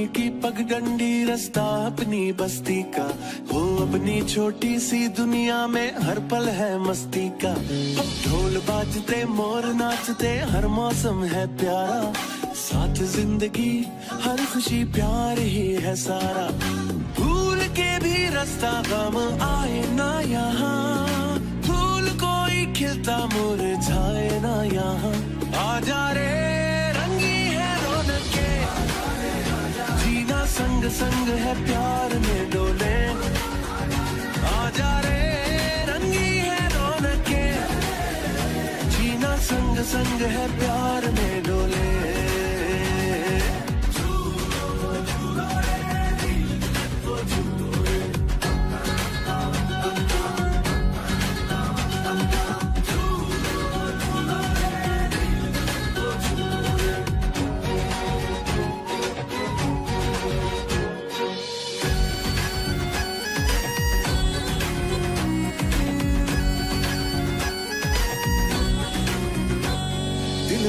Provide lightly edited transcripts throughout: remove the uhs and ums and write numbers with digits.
की पगडंडी रास्ता अपनी बस्ती का, हो अपनी छोटी सी दुनिया में हर पल है मस्ती का। ढोल बाजते मोर नाचते हर मौसम है प्यारा, साथ जिंदगी हर खुशी प्यार ही है सारा। भूल के भी रास्ता गम आए ना यहाँ, फूल कोई खिलता मुरझाए ना यहाँ। आजा रे रंगी है रौनके, जीना संग संग है प्यार में डोले। आजा रे रंगी है रौनके, जीना संग संग है प्यार में डोले।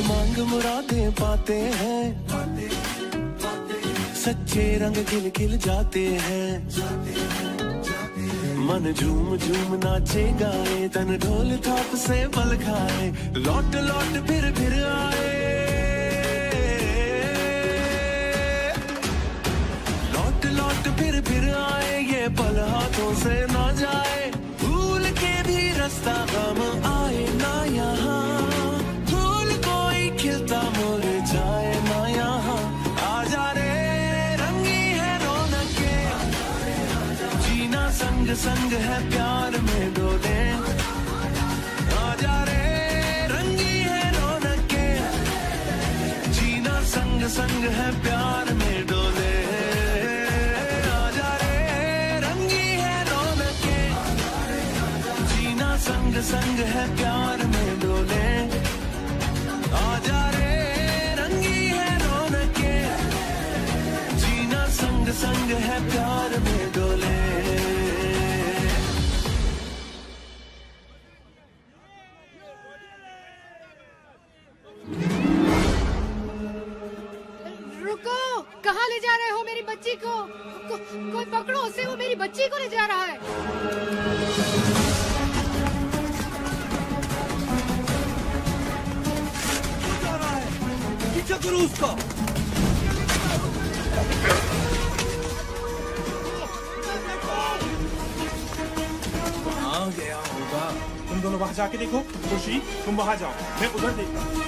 मांग मुरादें पाते हैं, सच्चे रंग खिल खिल जाते हैं। मन झूम झूम नाचे गाए, तन ढोल थाप से बल खाए। लौट लौट फिर आए, लौट लौट फिर आए। ये पल हाथों से ना जाए, भूल के भी रास्ता गम आए ना यहाँ। खिलता मुरझाए ना यहाँ। आजा रे रंगी है रौनके, जीना संग संग है प्यार में डोले। आजा रे रंगी है रौनके, जीना संग संग है प्यार में डोले। आजा रे रंगी है रौनके, जीना संग संग है प्यार में डोले। आजा रे रंगी है रौनके, जीना संग संग है प्यार में डोले। रुको, कहाँ ले जा रहे हो मेरी बच्ची को? कोई पकड़ो उसे, वो मेरी बच्ची को ले जा रहा है। पीछे करो उसका। आ गया होगा। तुम दोनों वहां जाके देखो। खुशी तुम वहां जाओ, मैं उधर देखता हूँ।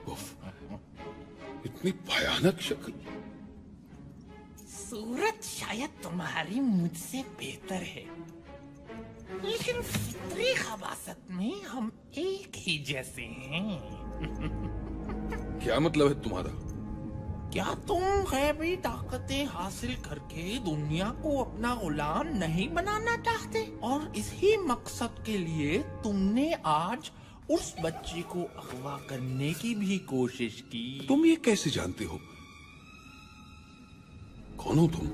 उफ, इतनी भयानक शक्ल। सूरत शायद तुम्हारी मुझसे बेहतर है, लेकिन फितरी खबासत में हम एक ही जैसे हैं। क्या मतलब है तुम्हारा? क्या तुम गैबी ताकतें हासिल करके दुनिया को अपना गुलाम नहीं बनाना चाहते? और इसी मकसद के लिए तुमने आज उस बच्ची को अगवा करने की भी कोशिश की। तुम ये कैसे जानते हो? कौन हो तुम?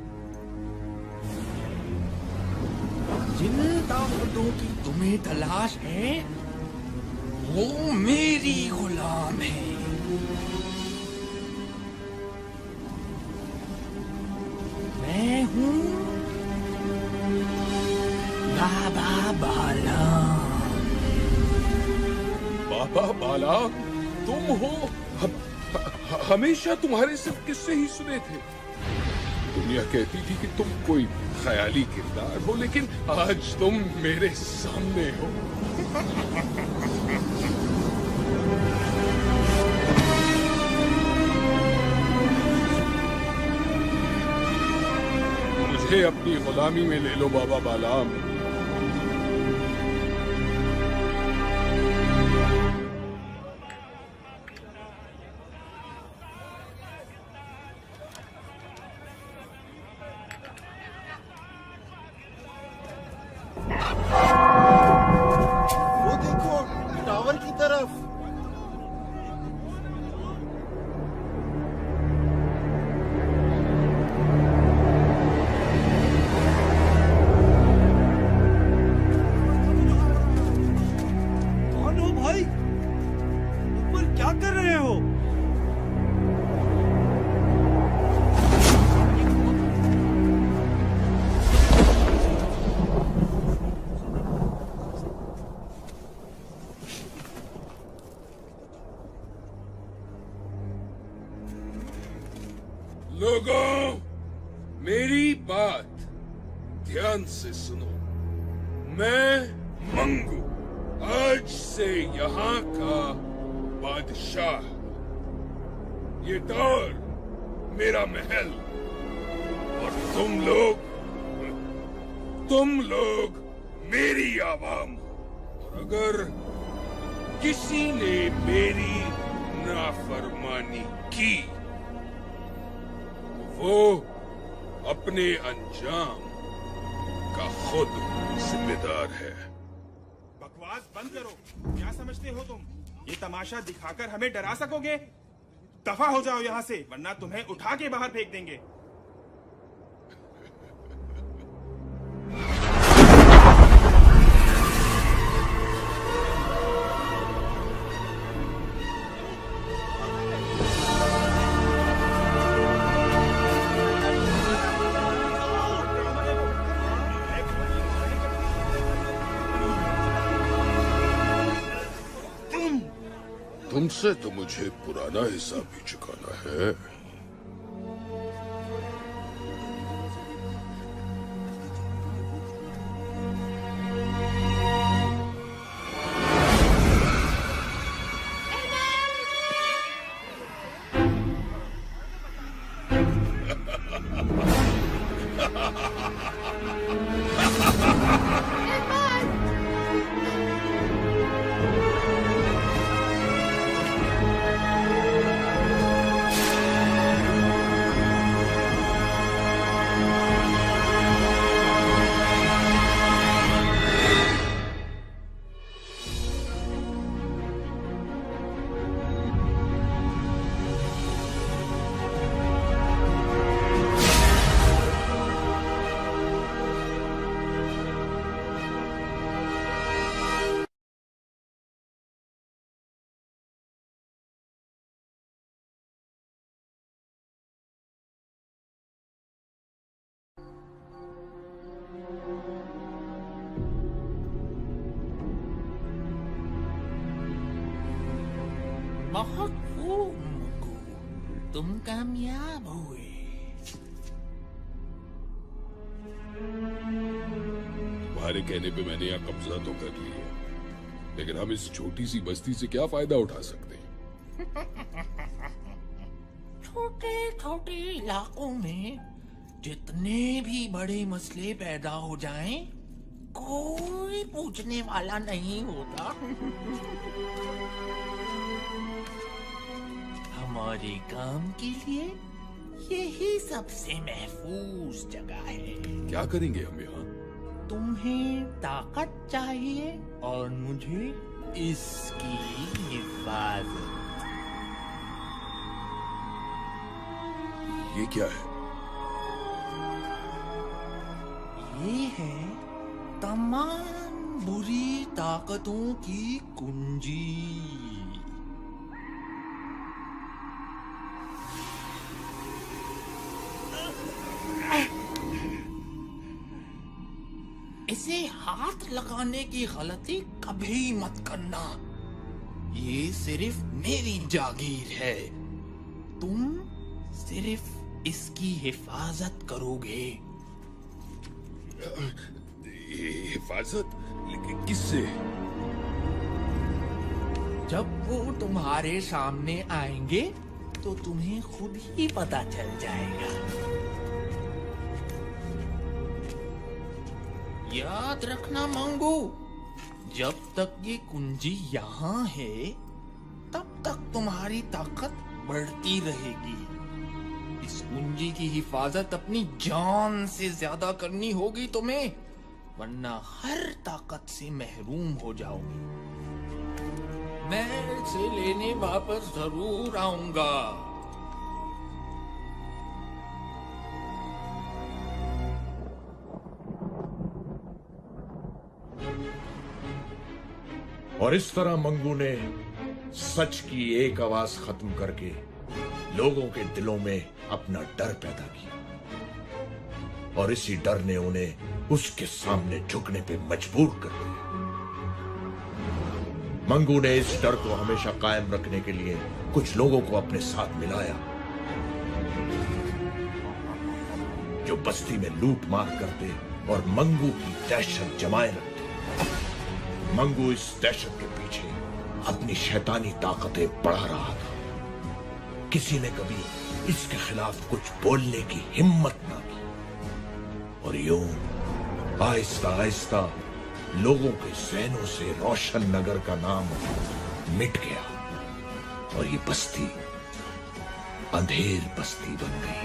जिन ताकतों की तुम्हें तलाश है वो मेरी गुलाम है। मैं हूँ बाबा बालाम। बाबा बाला तुम हो? हमेशा तुम्हारे सिर्फ किस्से ही सुने थे। दुनिया कहती थी कि तुम कोई ख्याली किरदार हो, लेकिन आज तुम मेरे सामने हो। मुझे अपनी गुलामी में ले लो बाबा बालाम। वो देखो, टावर की तरफ। कौन हो भाई? ऊपर क्या कर रहे हो? लोगों, मेरी बात ध्यान से सुनो। मैं मंगू आज से यहाँ का बादशाह हूँ। ये दौर मेरा महल, और तुम लोग मेरी आवाम हो। और अगर किसी ने मेरी नाफरमानी की वो अपने अंजाम का खुद जिम्मेदार है। बकवास बंद करो। क्या समझते हो तुम? ये तमाशा दिखाकर हमें डरा सकोगे? दफा हो जाओ यहाँ से, वरना तुम्हें उठा के बाहर फेंक देंगे। तुमसे तो मुझे पुराना हिसाब भी चुकाना है। बहुत खूब मुकू, तुम कामयाब हुए। तुम्हारे कहने पे मैंने यहाँ कब्जा तो कर लिया, लेकिन हम इस छोटी सी बस्ती से क्या फायदा उठा सकते हैं? छोटे छोटे इलाकों में जितने भी बड़े मसले पैदा हो जाएं, कोई पूछने वाला नहीं होता। हमारे काम के लिए यही सबसे महफूज जगह है। क्या करेंगे हम यहाँ? तुम्हें ताकत चाहिए और मुझे इसकी हिफाजत। ये क्या है? ये है तमाम बुरी ताकतों की कुंजी। इसे हाथ लगाने की गलती कभी मत करना। ये सिर्फ मेरी जागीर है। तुम सिर्फ इसकी हिफाजत करोगे। हिफाजत? लेकिन किससे? जब वो तुम्हारे सामने आएंगे तो तुम्हें खुद ही पता चल जाएगा। याद रखना मंगू, जब तक ये कुंजी यहाँ है तब तक तुम्हारी ताकत बढ़ती रहेगी। इस कुंजी की हिफाजत अपनी जान से ज्यादा करनी होगी तुम्हें, वरना हर ताकत से महरूम हो जाओगे। मैं इसे लेने वापस जरूर आऊंगा। और इस तरह मंगू ने सच की एक आवाज खत्म करके लोगों के दिलों में अपना डर पैदा किया, और इसी डर ने उन्हें उसके सामने झुकने पे मजबूर कर दिया। मंगू ने इस डर को हमेशा कायम रखने के लिए कुछ लोगों को अपने साथ मिलाया, जो बस्ती में लूट मार करते और मंगू की दहशत जमाए रखते। मंगू इस दहशत के पीछे अपनी शैतानी ताकतें बढ़ा रहा था। किसी ने कभी इसके खिलाफ कुछ बोलने की हिम्मत ना की, और यूं आहिस्ता आहिस्ता लोगों के ज़हनों से रोशन नगर का नाम मिट गया, और ये बस्ती अंधेर बस्ती बन गई।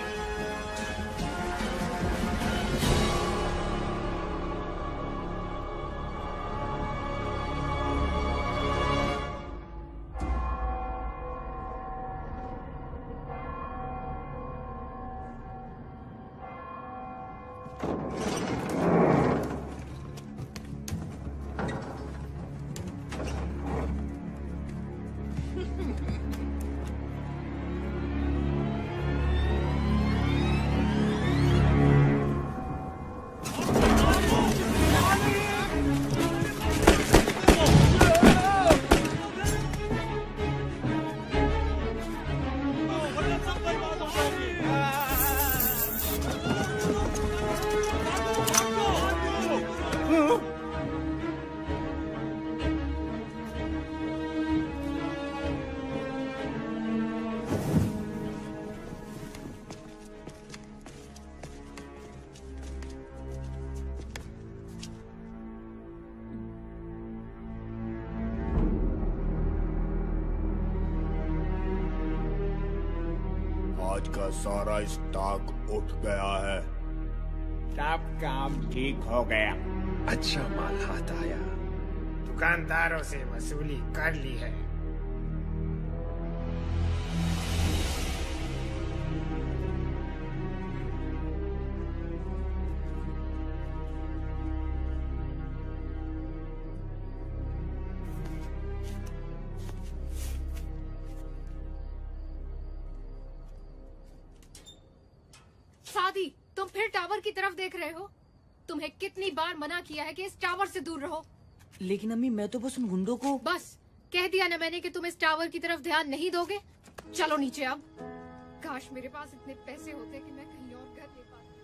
आज का सारा स्टॉक उठ गया है। सब काम ठीक हो गया। अच्छा माल हाथ आया। दुकानदारों से वसूली कर ली है। सादी, तुम फिर टावर की तरफ देख रहे हो? तुम्हें कितनी बार मना किया है कि इस टावर से दूर रहो। लेकिन अम्मी, मैं तो बस उन गुंडों को। बस कह दिया ना मैंने कि तुम इस टावर की तरफ ध्यान नहीं दोगे। चलो नीचे अब। काश मेरे पास इतने पैसे होते कि मैं कहीं और घर ले पाती।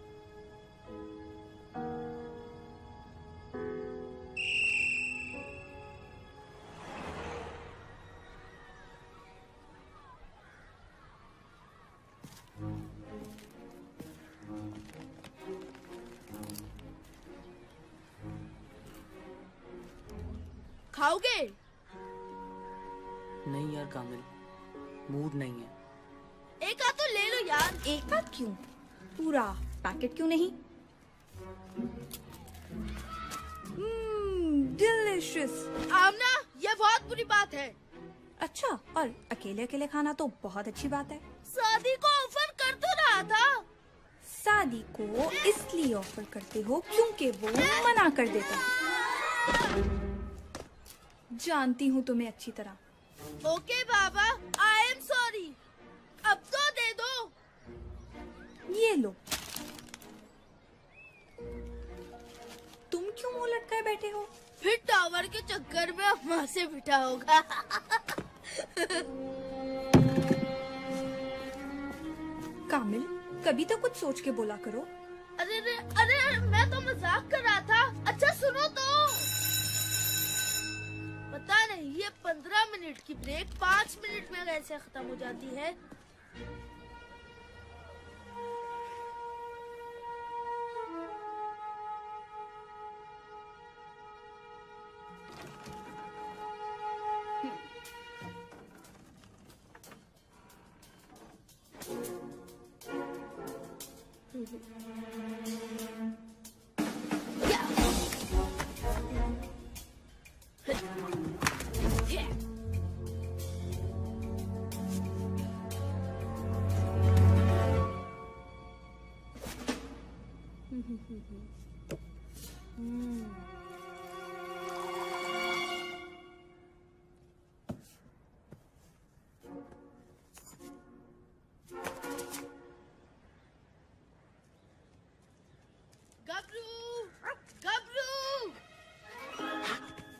खाओगे? नहीं यार कामिल, मूड नहीं है। एक आध तो ले लो यार। एक आध क्यों, पूरा पैकेट क्यों नहीं? डिलिशियस। आमना, ये बहुत बुरी बात है। अच्छा, और अकेले अकेले खाना तो बहुत अच्छी बात है। शादी को ऑफर कर तो रहा था। शादी को इसलिए ऑफर करते हो क्योंकि वो मना कर देता है। जानती हूँ तुम्हें अच्छी तरह। Okay Baba, I am sorry. अब तो दे दो। ये लो। तुम क्यों मुंह लटकाए बैठे हो? फिर टावर के चक्कर में अम्मा से बिठा होगा। कामिल, कभी तो कुछ सोच के बोला करो। अरे अरे अरे, मैं तो मजाक कर रहा था। अच्छा सुनो तो। पता नहीं ये 15 मिनट की ब्रेक 5 मिनट में कैसे खत्म हो जाती है।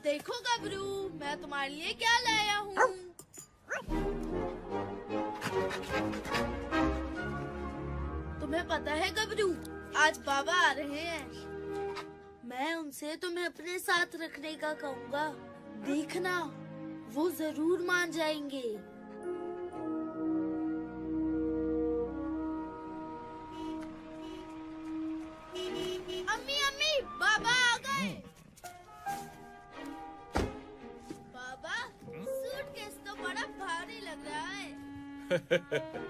देखो गबरू, मैं तुम्हारे लिए क्या लाया हूँ। तुम्हें पता है गबरू, आज बाबा आ रहे हैं। मैं उनसे तुम्हें अपने साथ रखने का कहूँगा। देखना, वो जरूर मान जाएंगे। अम्मी अम्मी, बाबा आ गए। सूटकेस तो बड़ा भारी लग रहा है।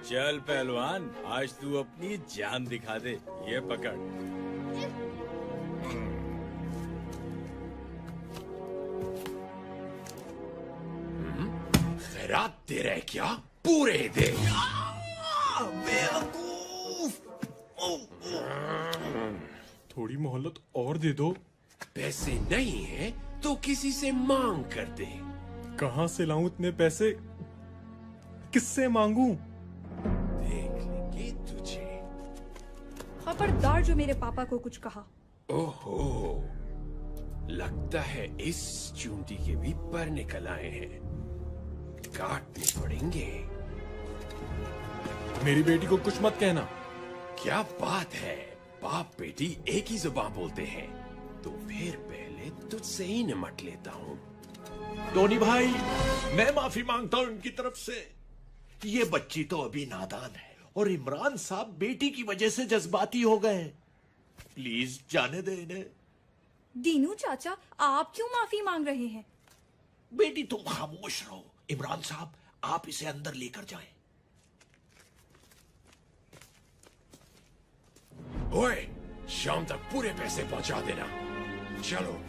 चल पहलवान, आज तू अपनी जान दिखा दे। ये पकड़। खैरात दे रहे क्या? पूरे दे। थोड़ी मोहलत और दे दो। पैसे नहीं है तो किसी से मांग कर दे। कहाँ से लाऊं इतने पैसे? किससे मांगूं? देख लेंगे तुझे। खबरदार जो मेरे पापा को कुछ कहा। ओहो, लगता है इस चूंटी के भी पर निकल आए हैं। काटने पड़ेंगे। मेरी बेटी को कुछ मत कहना। क्या बात है, बाप बेटी एक ही जुबान बोलते हैं। तो फिर पहले तुझसे ही निमट लेता हूँ। टोनी भाई, मैं माफी मांगता हूँ इनकी तरफ से। ये बच्ची तो अभी नादान है और इमरान साहब बेटी की वजह से जज्बाती हो गए। प्लीज जाने दे इन्हें। दीनू चाचा, आप क्यों माफी मांग रहे हैं? बेटी तुम खामोश रहो। इमरान साहब, आप इसे अंदर लेकर जाएं। ओए, शाम तक पूरे पैसे पहुंचा देना। चलो।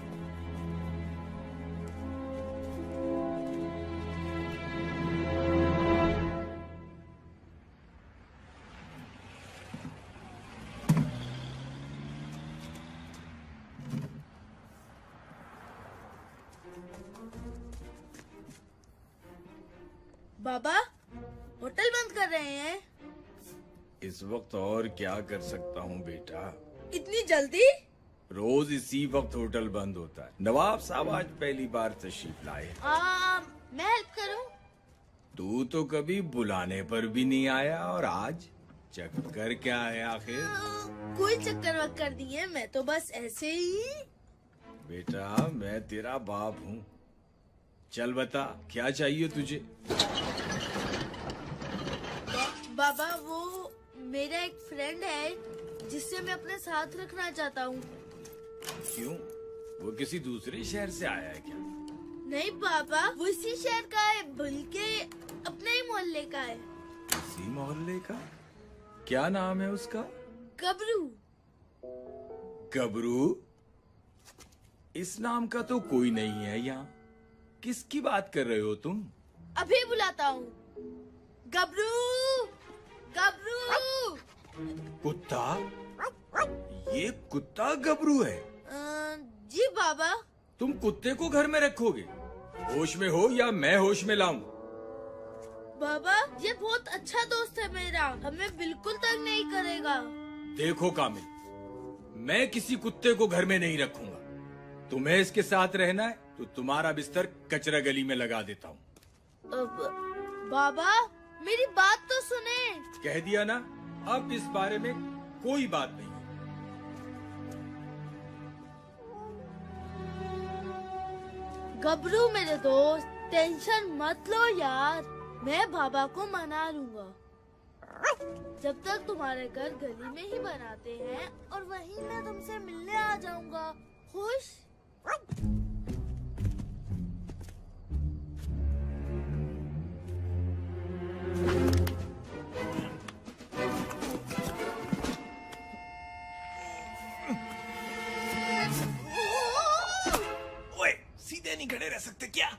बाबा, होटल बंद कर रहे हैं। इस वक्त और क्या कर सकता हूँ बेटा? इतनी जल्दी? रोज इसी वक्त होटल बंद होता है। नवाब साहब आज पहली बार तशरीफ लाए। मैं हेल्प करूं? तू तो कभी बुलाने पर भी नहीं आया और आज चक्कर क्या है आखिर? कोई चक्कर वक्कर नहीं है, मैं तो बस ऐसे ही। बेटा, मैं तेरा बाप हूँ। चल बता, क्या चाहिए तुझे? बाबा, वो मेरा एक फ्रेंड है जिससे मैं अपने साथ रखना चाहता हूँ। क्यों? वो किसी दूसरे शहर से आया है क्या? नहीं बाबा, वो इसी शहर का है, बल्कि अपने ही मोहल्ले का है। इसी मोहल्ले का? क्या नाम है उसका? गबरू। गबरू? इस नाम का तो कोई नहीं है यहाँ। किसकी बात कर रहे हो तुम? अभी बुलाता हूँ। गबरू, गबरू। कुत्ता? ये कुत्ता गबरू है? जी बाबा। तुम कुत्ते को घर में रखोगे? होश में हो या मैं होश में लाऊं? बाबा, ये बहुत अच्छा दोस्त है मेरा, हमें बिल्कुल तंग नहीं करेगा। देखो कामिल, मैं किसी कुत्ते को घर में नहीं रखूंगा। तुम्हें इसके साथ रहना है तो तुम्हारा बिस्तर कचरा गली में लगा देता हूँ। बाबा, मेरी बात तो सुने। कह दिया ना, अब इस बारे में कोई बात नहीं। गबरू मेरे दोस्त, टेंशन मत लो यार, मैं बाबा को मना लूंगा। जब तक तुम्हारे घर गली में ही बनाते हैं और वहीं मैं तुमसे मिलने आ जाऊंगा। खुश? ओए, सीधे नहीं खड़े रह सकते क्या?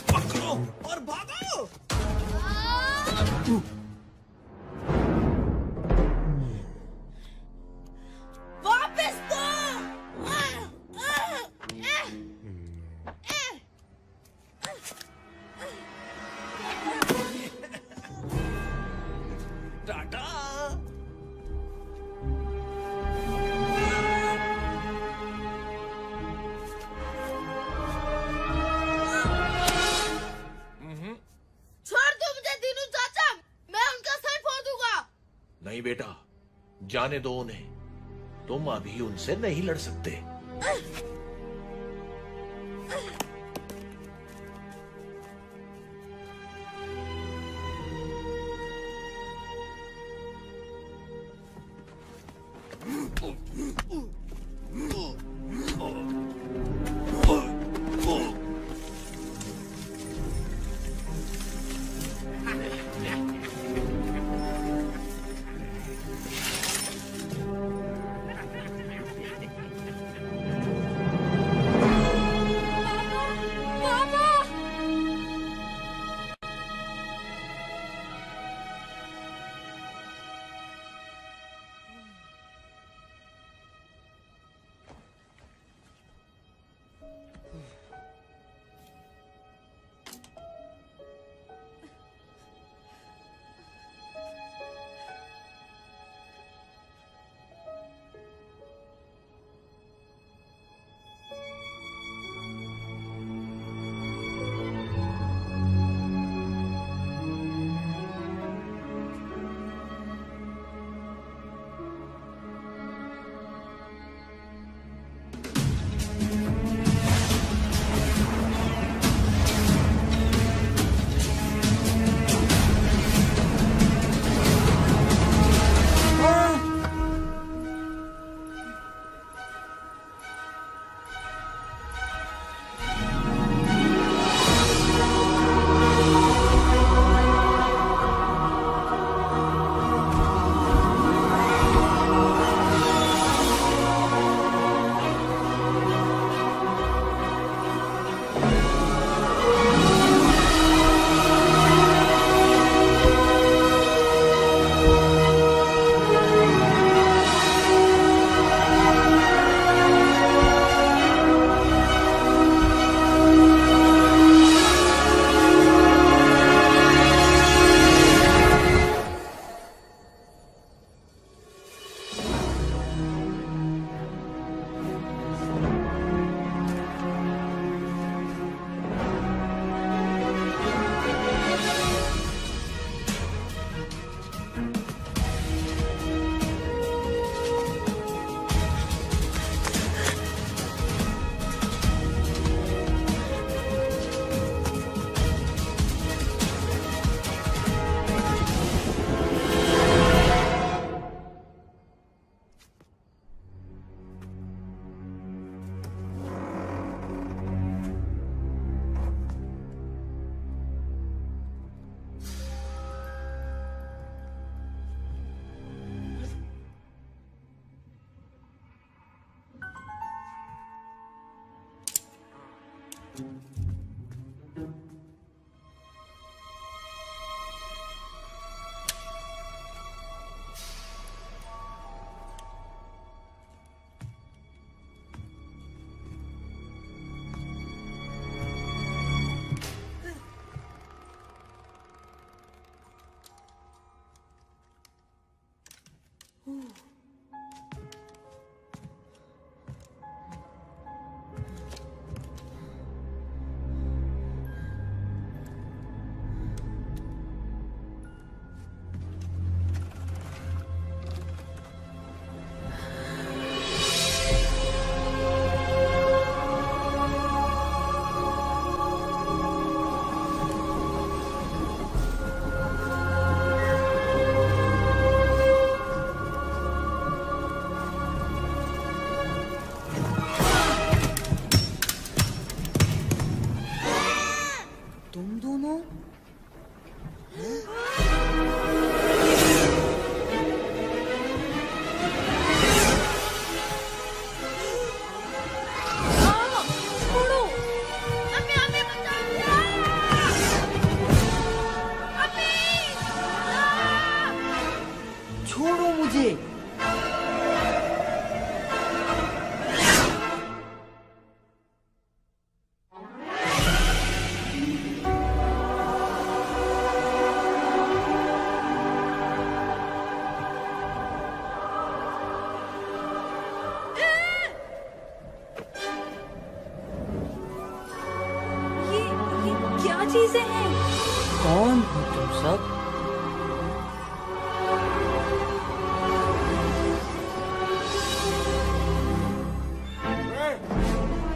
पकड़ो और भागो। वापस दो। टाटा। छोड़ दो मुझे दीनू चाचा, मैं उनका सर फोड़ दूंगा। नहीं बेटा, जाने दो उन्हें। तुम अभी उनसे नहीं लड़ सकते। चीजें हैं? कौन हो तुम सब?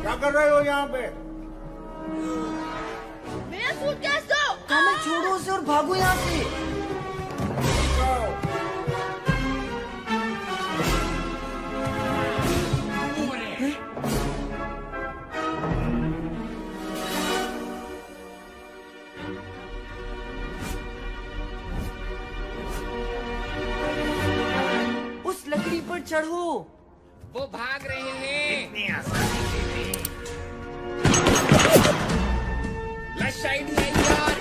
क्या कर रहे हो यहाँ पे? मेरा सूटकेस दो। मैं छोड़ो उसे और भागो यहाँ से। उस लकड़ी पर चढ़ो। वो भाग रहे हैं। इतनी आसानी से नहीं। लेफ्ट साइड है यार।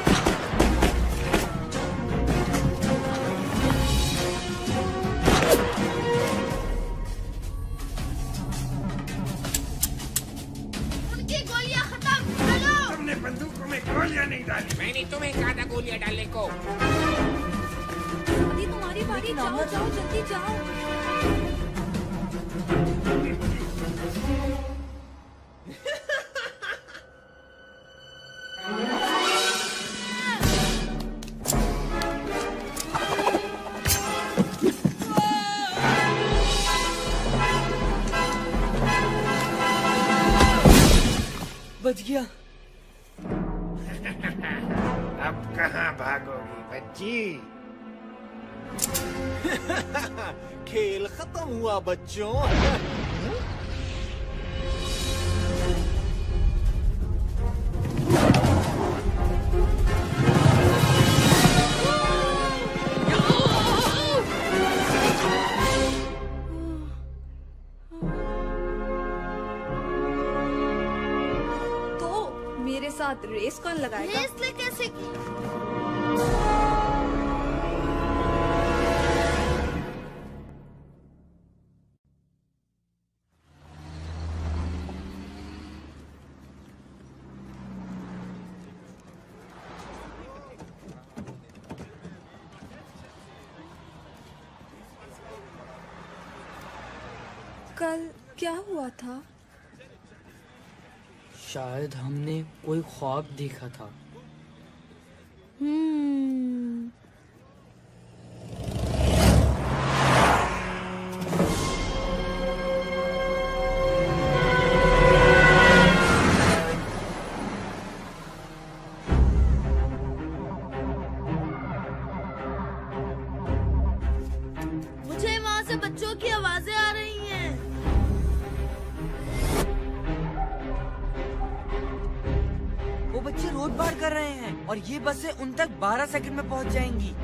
उनकी गोलियां खत्म। चलो। तुमने बंदूकों में गोलियां नहीं डाली। मैंने तुम्हें कहा था गोलियां डालने को। अभी तुम्हारी बारी, जाओ जाओ जल्दी जाओ। बच गया। अब कहाँ भागोगी बच्ची? खेल खत्म हुआ बच्चों। तो मेरे साथ रेस कौन लगाएगा? रेस ले कैसे की? कल क्या हुआ था? शायद हमने कोई ख्वाब देखा था। मुझे वहाँ से बच्चों की आवाजें आ रही हैं। वो बच्चे रोड पार कर रहे हैं और ये बसें उन तक 12 सेकंड में पहुंच जाएंगी।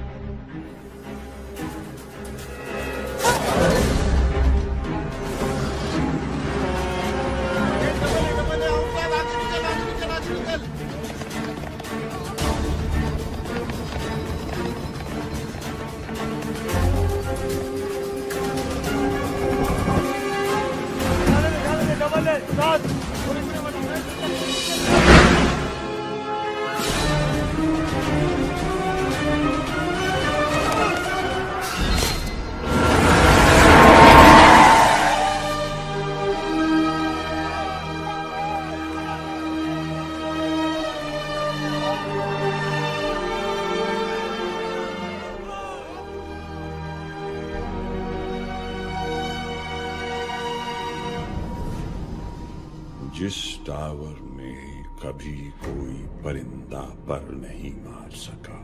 जिस टावर में कभी कोई परिंदा पर नहीं मार सका,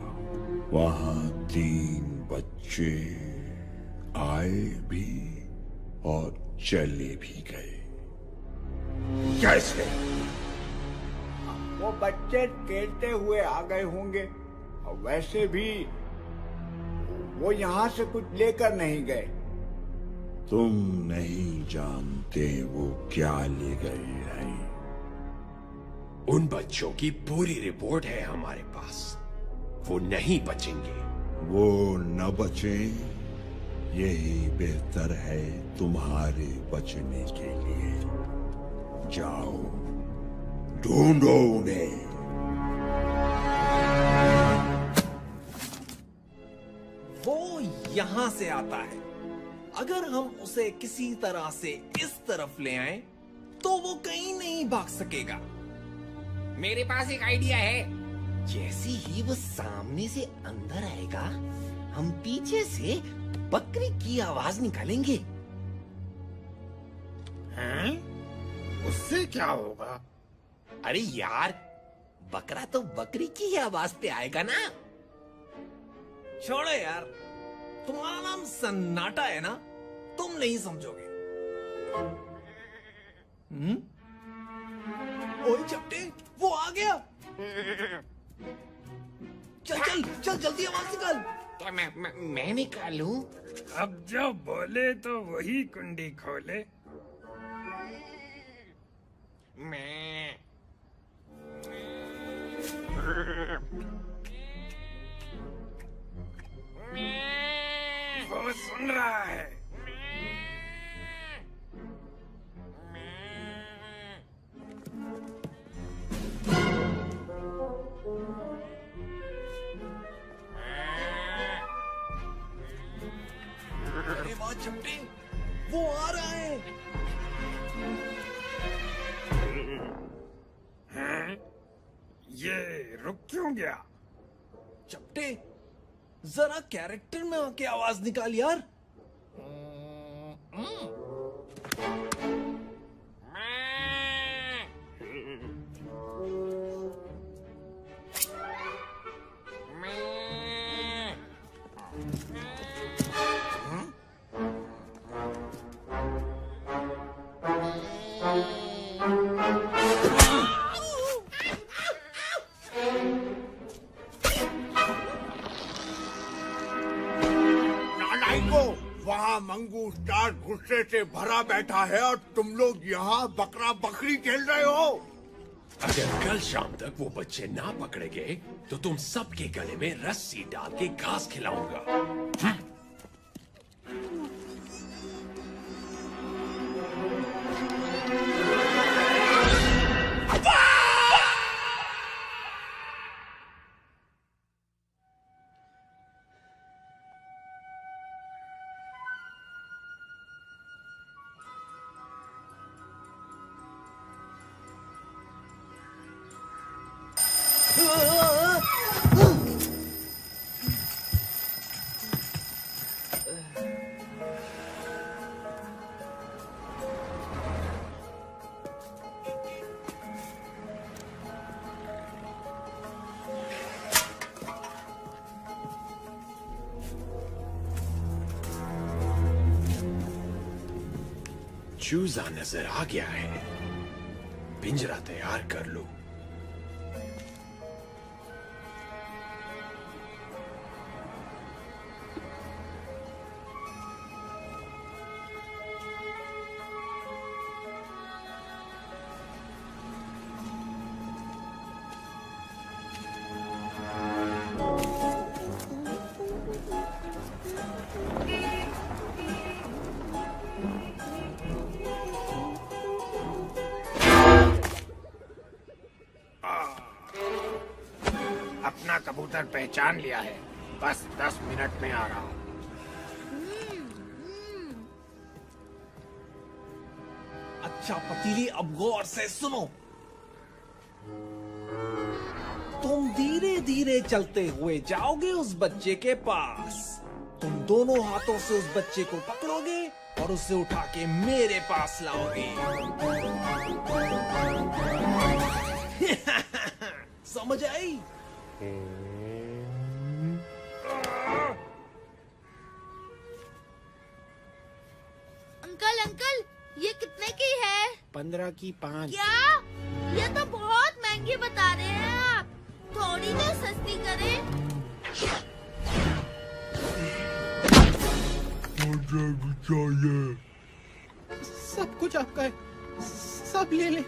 वहां 3 बच्चे आए भी और चले भी गए। कैसे? वो बच्चे खेलते हुए आ गए होंगे, और वैसे भी वो यहाँ से कुछ लेकर नहीं गए। तुम नहीं जानते वो क्या ले गए हैं। उन बच्चों की पूरी रिपोर्ट है हमारे पास। वो नहीं बचेंगे। वो न बचे, यही बेहतर है तुम्हारे बचने के लिए। जाओ, ढूंढो उन्हें। वो यहाँ से आता है। अगर हम उसे किसी तरह से इस तरफ ले आए तो वो कहीं नहीं भाग सकेगा। मेरे पास एक आइडिया है। जैसे ही वो सामने से अंदर आएगा, हम पीछे से बकरी की आवाज निकालेंगे। हैं? उससे क्या होगा? अरे यार, बकरा तो बकरी की ही आवाज पे आएगा ना। छोड़ो यार, तुम्हारा नाम सन्नाटा है ना, तुम नहीं समझोगे। ओए चपटे, वो आ गया। चल चल चल, जल्दी आवाज निकाल। क्या मैं निकालूं? अब जो बोले तो वही कुंडी खोले। मैं वो सुन रहा है। अरे वाह चपटे, वो आ रहा है। हैं? ये रुक क्यों गया? चपटे, जरा कैरेक्टर में आके आवाज निकाल यार। वहाँ मंगू स्टार गुस्से से भरा बैठा है और तुम लोग यहाँ बकरा बकरी खेल रहे हो। अगर कल शाम तक वो बच्चे ना पकड़े गए तो तुम सबके गले में रस्सी डाल के घास खिलाऊंगा। चूजा नजर आ गया है। पिंजरा तैयार कर लो। अपना कबूतर पहचान लिया है। बस 10 मिनट में आ रहा हूँ। अच्छा पतीली, अब गौर से सुनो। तुम धीरे धीरे चलते हुए जाओगे उस बच्चे के पास। तुम दोनों हाथों से उस बच्चे को पकड़ोगे और उसे उठा के मेरे पास लाओगे। समझ आई? अंकल अंकल, ये कितने की है? 15 की 5। क्या? ये तो बहुत महंगी बता रहे हैं आप। थोड़ी तो सस्ती करें। मुझे भी चाहिए। सब कुछ आपका है, सब ले ले।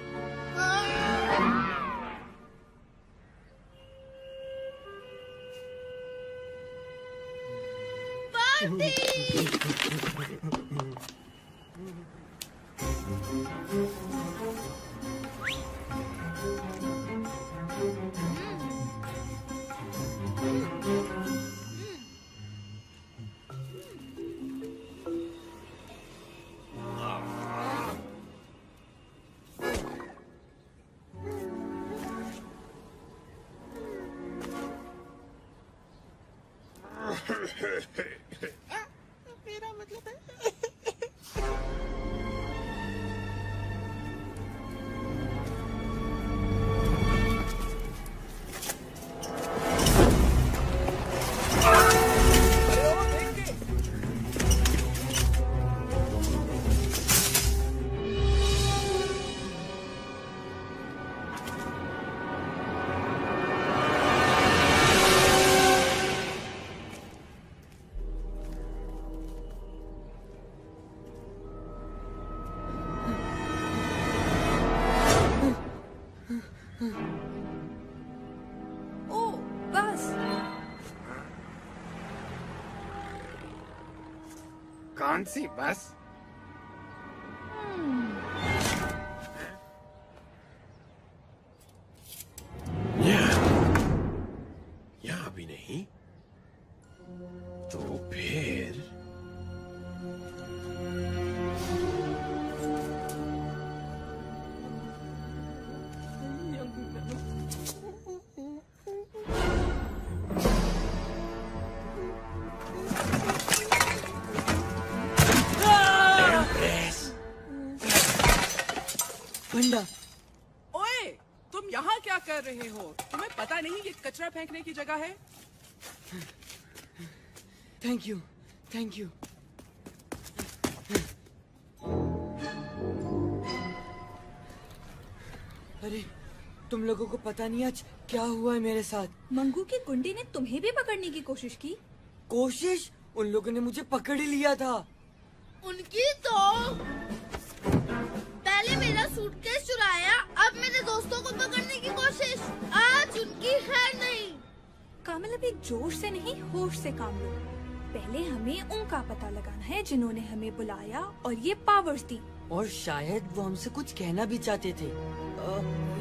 मेरा मतलब है कौन सी बस? यहाँ भी नहीं तो फिर बंडा, ओए, तुम यहाँ क्या कर रहे हो? तुम्हें पता नहीं ये कचरा फेंकने की जगह है? Thank you, thank you. अरे, तुम लोगों को पता नहीं आज क्या हुआ है मेरे साथ। मंगू की गुंडी ने तुम्हें भी पकड़ने की कोशिश की। कोशिश? उन लोगों ने मुझे पकड़ ही लिया था। उनकी तो पहले मेरा सूटकेस चुराया, अब मेरे दोस्तों को पकड़ने की कोशिश। आज उनकी खैर नहीं। कामल, अब एक जोश से नहीं, होश से काम लो। पहले हमें उनका पता लगाना है जिन्होंने हमें बुलाया और ये पावर्स दी। और शायद वो हमसे कुछ कहना भी चाहते थे,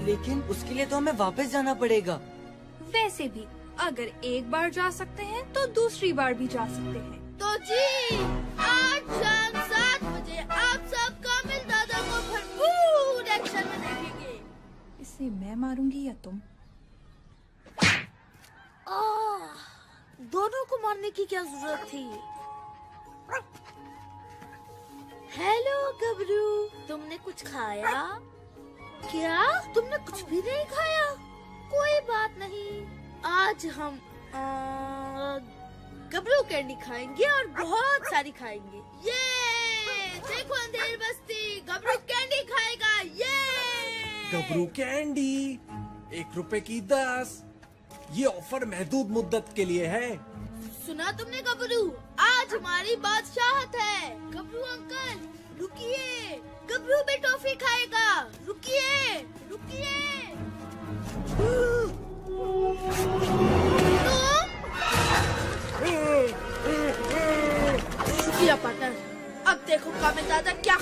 लेकिन उसके लिए तो हमें वापस जाना पड़ेगा। वैसे भी अगर एक बार जा सकते हैं तो दूसरी बार भी जा सकते हैं। तो जी, आज शाम 7 बजे आप सब कामिल दादा को भरपूर एक्शन में देखेंगे। इसे मैं मारूंगी या तुम? दोनों को मारने की क्या जरूरत थी? हेलो गबरू, तुमने कुछ खाया? क्या तुमने कुछ भी नहीं खाया? कोई बात नहीं, आज हम गबरू कैंडी खाएंगे और बहुत सारी खाएंगे। ये देखो अंधेर बस्ती गबरू कैंडी खाएगा। ये गबरू कैंडी 1 रुपए की 10। ये ऑफर महदूद मुद्दत के लिए है। सुना तुमने गबरू? आज हमारी बादशाहत है। गबरू अंकल रुकिए, गबरू भी टॉफी खाएगा। रुकिए रुकिए। शुक्रिया पार्टनर। अब देखो कामिल दादा क्या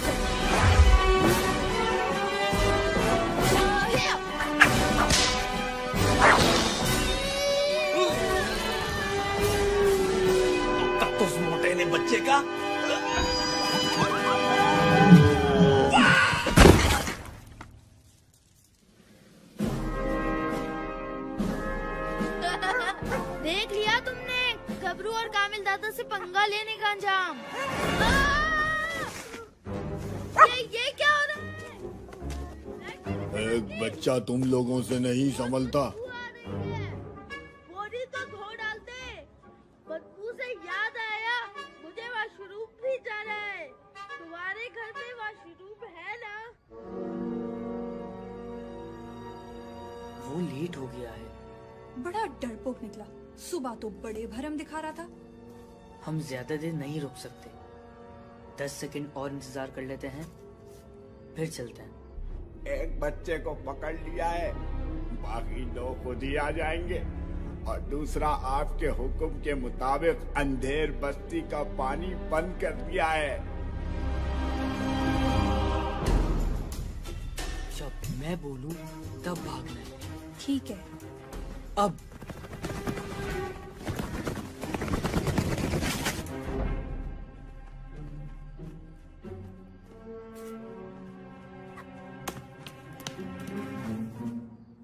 तो उस मोटे ने बच्चे का देख लिया तुमने गबरू और कामिल दादा से पंगा लेने का अंजाम। ये क्या हो रहा है? एक बच्चा तुम लोगों से नहीं संभलता। बोरी तो धो डालते। बदबू से याद आया, मुझे वॉशरूम भी जाना है। तुम्हारे घर में वॉशरूम है ना? वो लेट हो गया है। बड़ा डरपोक निकला। सुबह तो बड़े भरम दिखा रहा था। हम ज्यादा देर नहीं रुक सकते। 10 सेकंड और इंतजार कर लेते हैं, फिर चलते हैं। एक बच्चे को पकड़ लिया है, बाकी 2 खुद ही आ जाएंगे। और दूसरा आपके हुक्म के मुताबिक अंधेर बस्ती का पानी बंद कर दिया है। जब मैं बोलूं तब भागना है। ठीक है। अब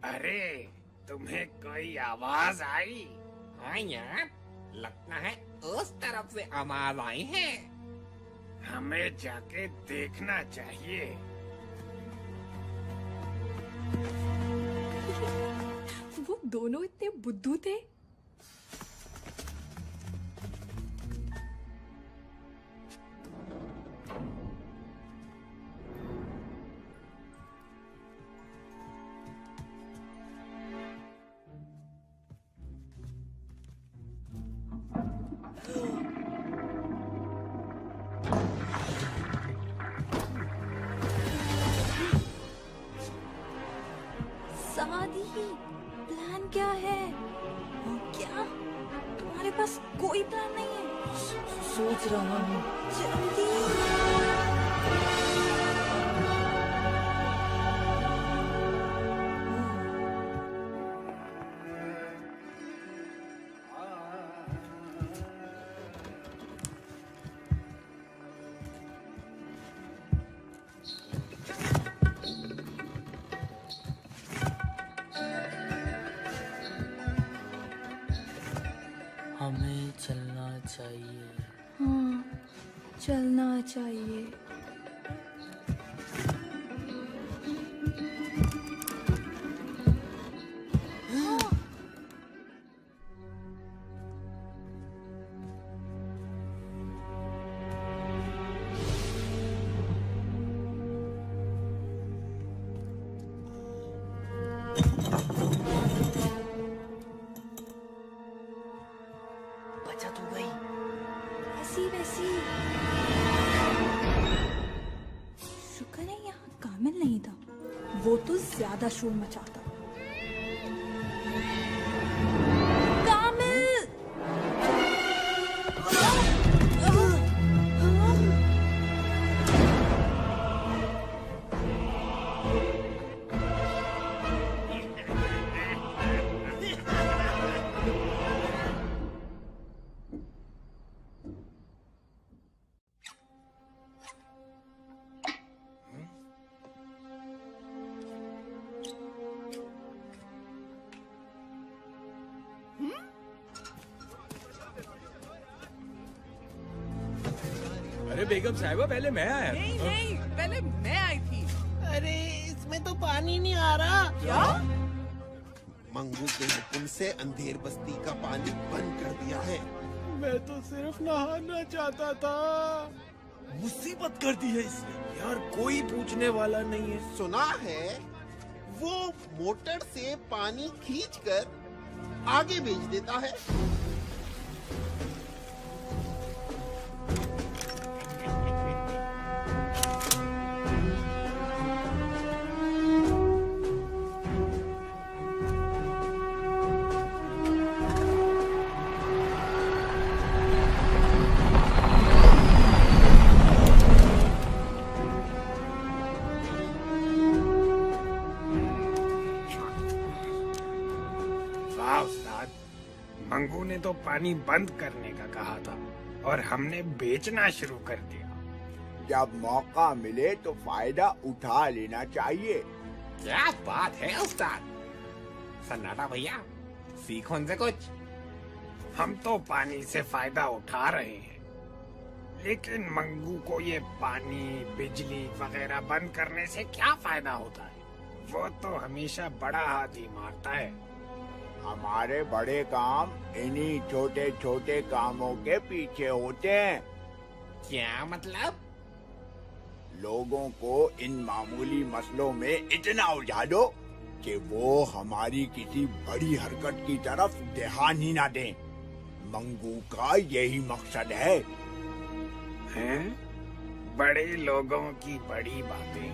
अरे तुम्हें कोई आवाज आई? हाँ यार, लगता है उस तरफ से आवाज आई है। हमें जाके देखना चाहिए। वो दोनों इतने बुद्धू थे। समाधि, प्लान क्या है? क्या तुम्हारे पास कोई प्लान नहीं है? सोच रहा हूँ। जल्दी। हमें चलना चाहिए। हाँ, चलना चाहिए। बचा तो गई। ऐसी वैसी। शुक्र है यहाँ कामिल नहीं था, वो तो ज्यादा शोर मचाता। कामिल! अरे बेगम साहिबा, पहले मैं आया। नहीं नहीं, पहले मैं आई थी। अरे इसमें तो पानी नहीं आ रहा। क्या? मंगू के हुक्म से अंधेर बस्ती का पानी बंद कर दिया है। मैं तो सिर्फ नहाना चाहता था। मुसीबत कर दी है इसने। यार कोई पूछने वाला नहीं है। सुना है वो मोटर से पानी खींचकर आगे भेज देता है। मंगू ने तो पानी बंद करने का कहा था और हमने बेचना शुरू कर दिया। जब मौका मिले तो फायदा उठा लेना चाहिए। क्या बात है उस्ताद। सन्नाटा भैया, सीखो इनसे कुछ। हम तो पानी से फायदा उठा रहे हैं। लेकिन मंगू को ये पानी बिजली वगैरह बंद करने से क्या फायदा होता है? वो तो हमेशा बड़ा हाथ ही मारता है। हमारे बड़े काम इन्हीं छोटे छोटे कामों के पीछे होते हैं। क्या मतलब? लोगों को इन मामूली मसलों में इतना उलझा दो कि वो हमारी किसी बड़ी हरकत की तरफ ध्यान ही ना दें। मंगू का यही मकसद है। हैं? बड़े लोगों की बड़ी बातें।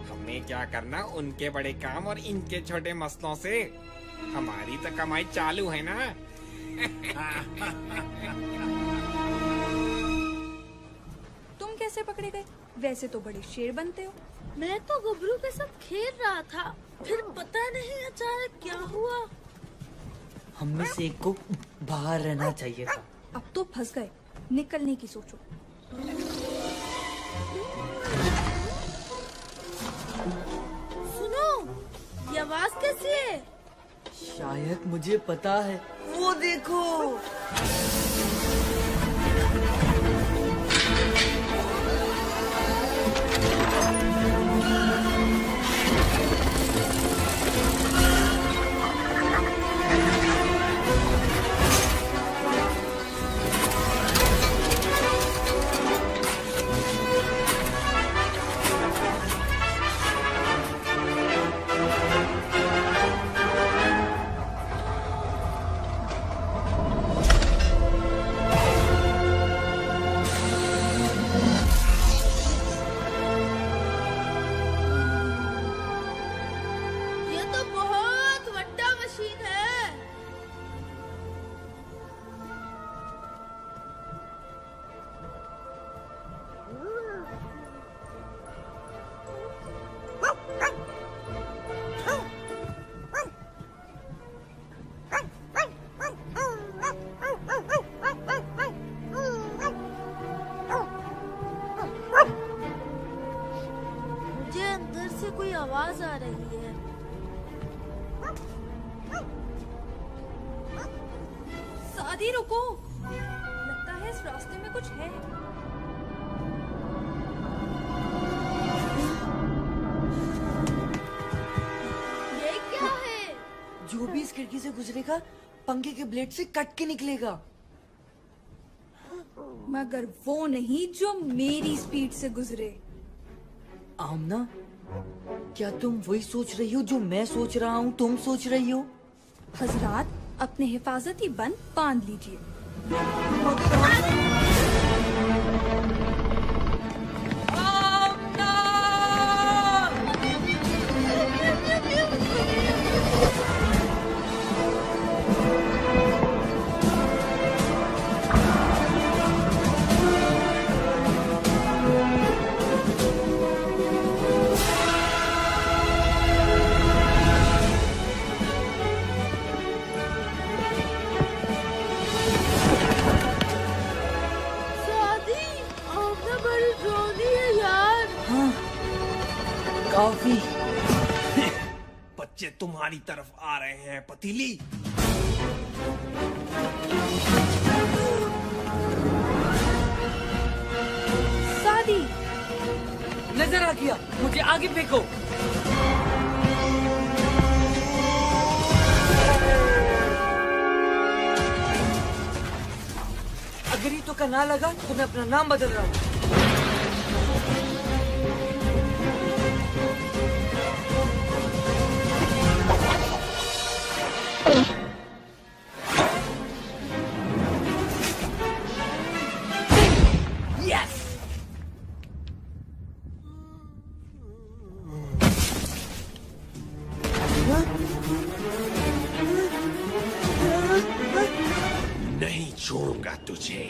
हमें क्या करना उनके बड़े काम और इनके छोटे मसलों से? हमारी तो कमाई चालू है ना। तुम कैसे पकड़े गए? वैसे तो बड़े शेर बनते हो। मैं तो गबरू के साथ खेल रहा था, फिर पता नहीं अचानक क्या हुआ। हम में से एक को बाहर रहना चाहिए था। अब तो फंस गए, निकलने की सोचो। सुनो, ये आवाज कैसी है? शायद मुझे पता है। वो देखो। आवाज आ रही है। सादी रुको, लगता है इस रास्ते में कुछ है। ये क्या है? जो भी इस खिड़की से गुजरेगा पंखे के ब्लेड से कट के निकलेगा। मगर वो नहीं जो मेरी स्पीड से गुजरे। आमना, क्या तुम वही सोच रही हो जो मैं सोच रहा हूँ तुम सोच रही हो? हजरात, अपने हिफाजती बंद बांध लीजिए। काफी। बच्चे तुम्हारी तरफ आ रहे हैं पतीली। सादी, नजर आ गया, मुझे आगे फेंको। अगर ये तो का ना लगा तो मैं अपना नाम बदल रहा हूँ। नहीं छोड़ूंगा तुझे।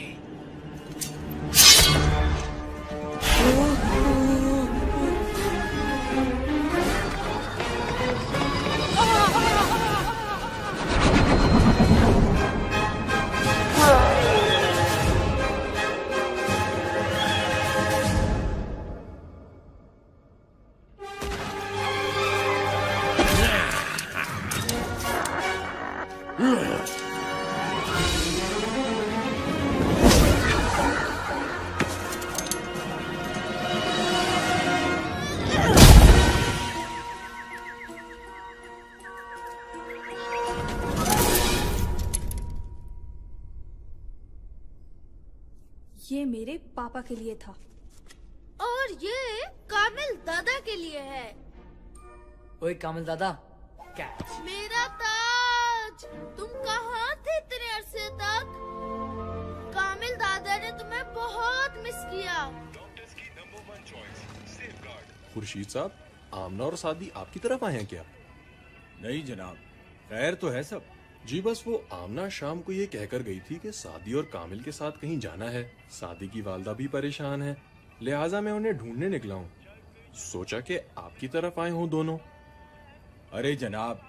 मेरे पापा के लिए था। और ये कामिल दादा के लिए है। ओए कामिल दादा, क्या? मेरा ताज, तुम कहाँ थे इतने अरसे तक? कामिल दादा ने तुम्हें बहुत मिस किया। खुर्शीद साहब, आमना और सादी आपकी तरफ आए हैं क्या? नहीं जनाब, खैर तो है सब। जी बस वो आमना शाम को ये कहकर गई थी कि सादी और कामिल के साथ कहीं जाना है। सादी की वालदा भी परेशान है, लिहाजा मैं उन्हें ढूंढने निकला हूँ। सोचा कि आपकी तरफ आए हों दोनों। अरे जनाब,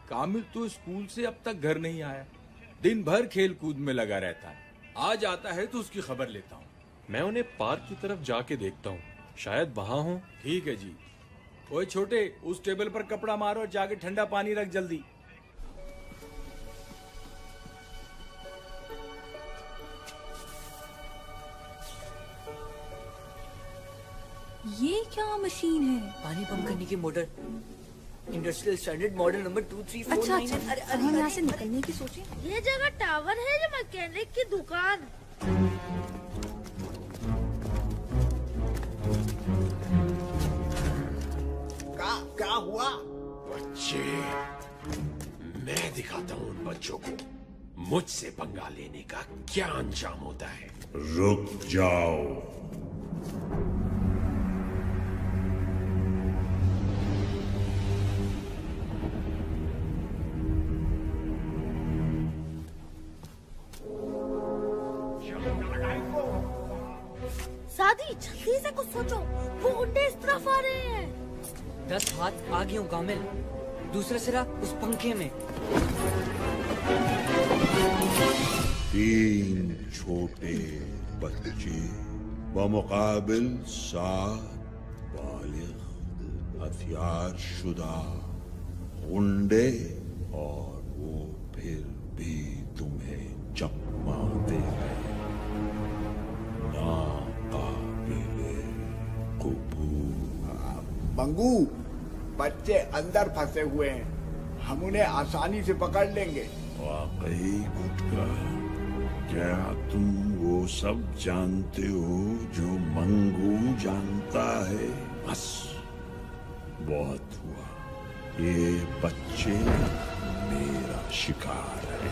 कामिल तो स्कूल से अब तक घर नहीं आया। दिन भर खेल कूद में लगा रहता है। आज आता है तो उसकी खबर लेता हूँ। मैं उन्हें पार्क की तरफ जाके देखता हूँ, शायद वहाँ हो। ठीक है जी। ओए छोटे, उस टेबल पर कपड़ा मारो और जाके ठंडा पानी रख जल्दी। ये क्या मशीन है? पानी पंप करने की motor. Industrial standard model number 2349। अच्छा अच्छा, हम यहाँ से निकलने की सोचे। ये जगह टावर है या मैकेनिक की दुकान? क्या हुआ? बच्चे, मैं दिखाता हूँ उन बच्चों को मुझसे पंगा लेने का क्या अंजाम होता है। रुक जाओ। सादी, जल्दी से कुछ सोचो, वो गुंडे इस तरफ आ रहे हैं। 10 हाथ आगे हूँ कामिल, दूसरा सिरा उस पंखे में। 3 छोटे बच्चे बमुकाबिल 7 बालिग हथियार शुदा गुंडे, और वो फिर भी तुम्हें चकमा दे रहे। मंगू, बच्चे अंदर फंसे हुए हैं, हम उन्हें आसानी से पकड़ लेंगे। वाकई गुटका, क्या तुम वो सब जानते हो जो मंगू जानता है? बस बहुत हुआ, ये बच्चे मेरा शिकार है।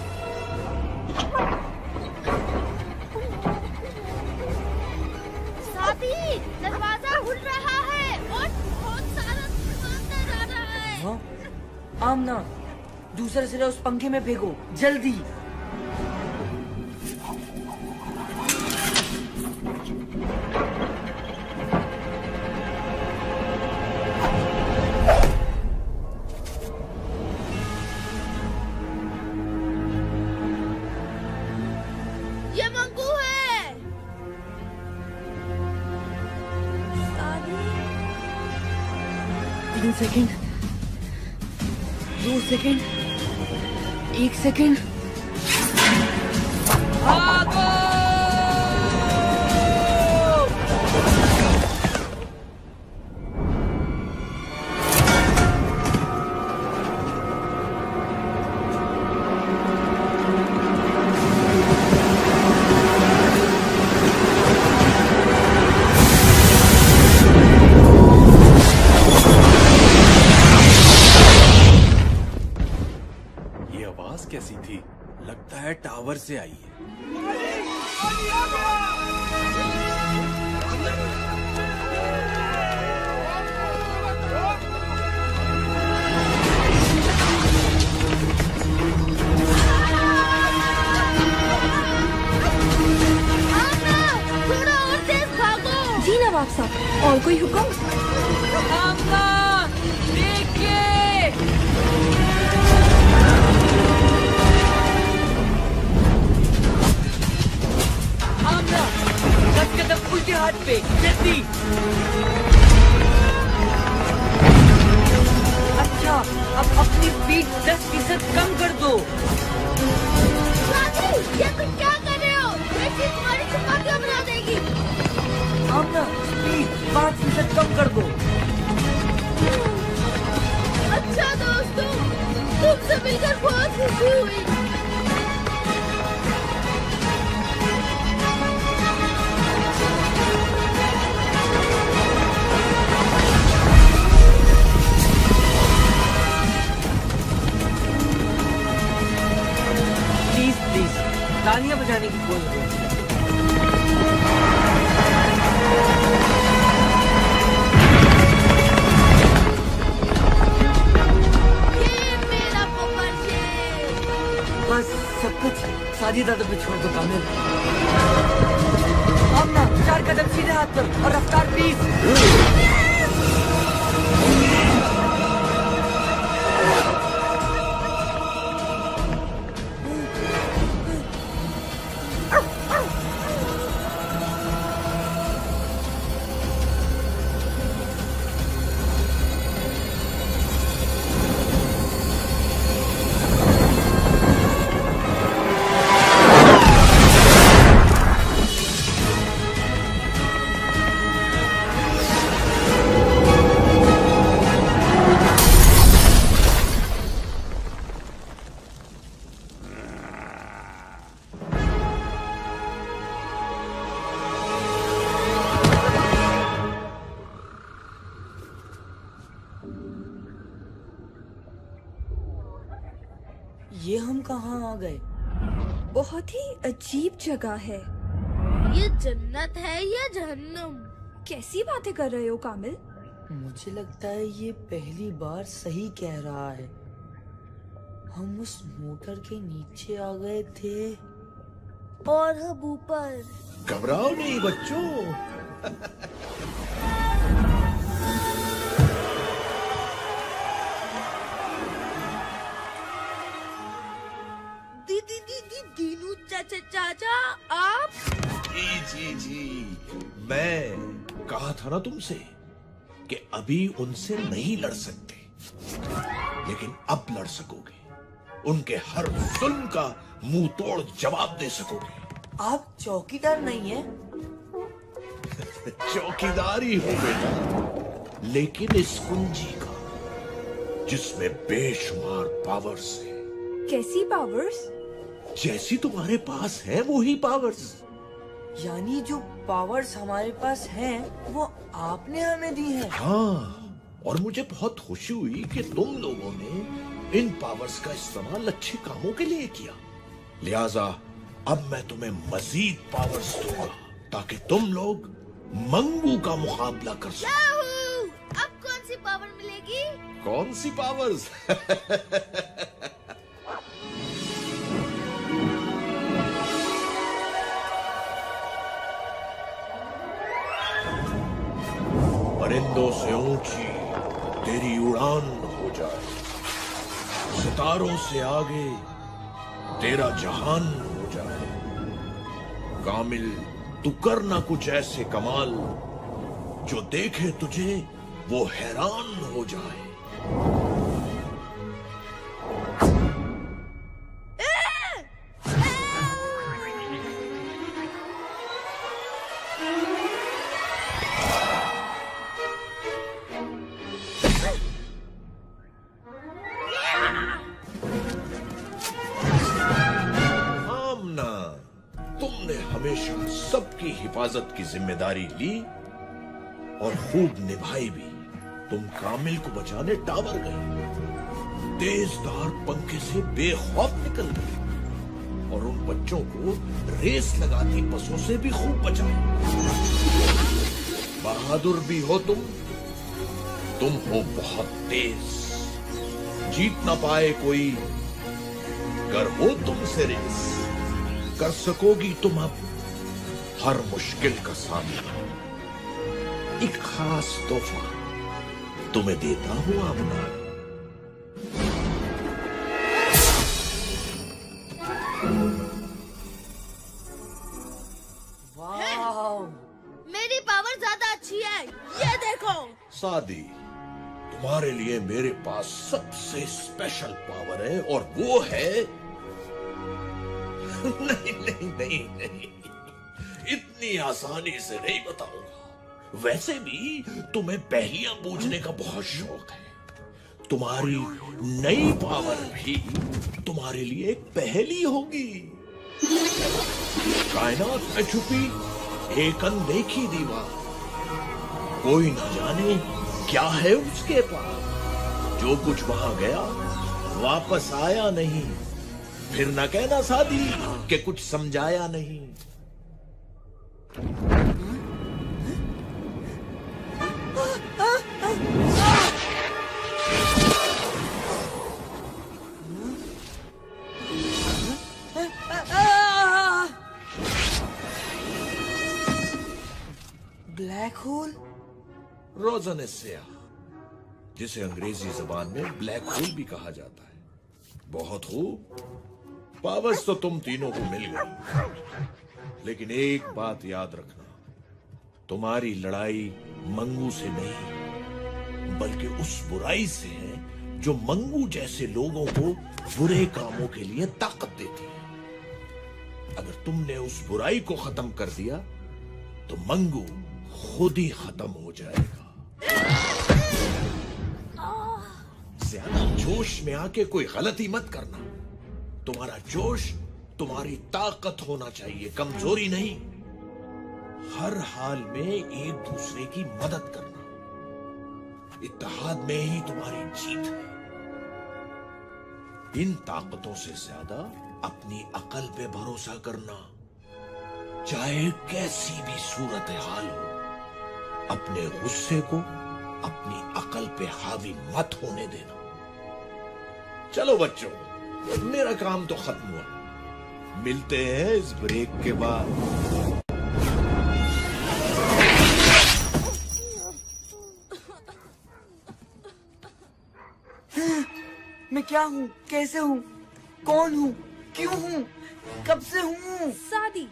सादी, दरवाजा खुल रहा है और बहुत सारा सामान अंदर आ रहा है। हाँ? आमना, दूसरा सिरा उस पंखे में फेंको, जल्दी। ये मंगू है। 3 सेकंड, 2 सेकंड, 1 सेकंड। भागो! कैसी थी? लगता है टावर से आई है। थोड़ा और तेज भागो। जी नवाब साहब, और कोई हुक्म? उल्टे हाथ पे जल्दी। अच्छा, अब अपनी स्पीड 10% कम कर दो। ये तुम क्या कर रहे हो? ये चीज तुम्हारी चपातियां बना देगी। आमना, स्पीड 5% कम कर दो। अच्छा दोस्तों, तुमसे मिलकर बहुत खुशी हुई। दादी दादा पे छोड़ दो कामिल। आमना 4 कदम सीधे हाथ पर और रफ्तार 20। ये हम कहाँ आ गए? बहुत ही अजीब जगह है। ये जन्नत है या जहन्नुम? कैसी बातें कर रहे हो कामिल? मुझे लगता है ये पहली बार सही कह रहा है। हम उस मोटर के नीचे आ गए थे और हम ऊपर। घबराओ नहीं बच्चों। दीनू चाचा आप? जी मैं कहा था ना तुमसे कि अभी उनसे नहीं लड़ सकते, लेकिन अब लड़ सकोगे। उनके हर जुल्म का मुंह तोड़ जवाब दे सकोगे। आप चौकीदार नहीं है? चौकीदार ही हूं बेटा, लेकिन इस कुंजी का जिसमें बेशुमार पावर्स है। कैसी पावर्स? जैसी तुम्हारे पास है वही पावर्स। यानी जो पावर्स हमारे पास हैं वो आपने हमें दी हैं। हाँ, और मुझे बहुत खुशी हुई कि तुम लोगों ने इन पावर्स का इस्तेमाल अच्छे कामों के लिए किया। लिहाजा अब मैं तुम्हें मजीद पावर्स दूंगा ताकि तुम लोग मंगू का मुकाबला कर सको। अब कौन सी पावर मिलेगी? कौन सी पावर्स? परिंदों से ऊंची तेरी उड़ान हो जाए, सितारों से आगे तेरा जहान हो जाए। कामिल, तू कर ना कुछ ऐसे कमाल, जो देखे तुझे वो हैरान हो जाए। सबकी हिफाजत की जिम्मेदारी ली और खूब निभाई भी। तुम कामिल को बचाने टावर गए, तेजधार पंखे से बेखौफ निकल गए और उन बच्चों को रेस लगाती बसों से भी खूब बचाए। बहादुर भी हो तुम हो बहुत तेज, जीत ना पाए कोई, कर हो तुमसे रेस, कर सकोगी तुम अब हर मुश्किल का सामना। एक खास तोहफा तुम्हें देता हूं आमना। वाह, मेरी पावर ज्यादा अच्छी है, ये देखो। सादी, तुम्हारे लिए मेरे पास सबसे स्पेशल पावर है और वो है नहीं, इतनी आसानी से नहीं बताऊंगा। वैसे भी तुम्हें पहेलियां बूझने का बहुत शौक है। तुम्हारी नई पावर भी तुम्हारे लिए एक पहेली होगी। कायनात में छुपी एक अनदेखी दीवार, कोई न जाने क्या है उसके पास। जो कुछ वहां गया वापस आया नहीं। फिर न कहना सादी कि कुछ समझाया नहीं। Black hole? रोज़न स्याह, जिसे अंग्रेजी जबान में ब्लैक होल भी कहा जाता है। बहुत खूब, पावर्स तो तुम तीनों को मिल गई, लेकिन एक बात याद रखना, तुम्हारी लड़ाई मंगू से नहीं बल्कि उस बुराई से है जो मंगू जैसे लोगों को बुरे कामों के लिए ताकत देती है। अगर तुमने उस बुराई को खत्म कर दिया तो मंगू खुद ही खत्म हो जाएगा। ज्यादा जोश में आके कोई गलती मत करना। तुम्हारा जोश तुम्हारी ताकत होना चाहिए, कमजोरी नहीं। हर हाल में एक दूसरे की मदद करना, इत्तेहाद में ही तुम्हारी जीत है। इन ताकतों से ज्यादा अपनी अकल पे भरोसा करना। चाहे कैसी भी सूरत हाल हो, अपने गुस्से को अपनी अकल पे हावी मत होने देना। चलो बच्चों, मेरा काम तो खत्म हुआ। मिलते हैं इस ब्रेक के बाद। मैं क्या हूँ, कैसे हूँ, कौन हूँ, क्यों हूँ, कब से हूँ? सादी,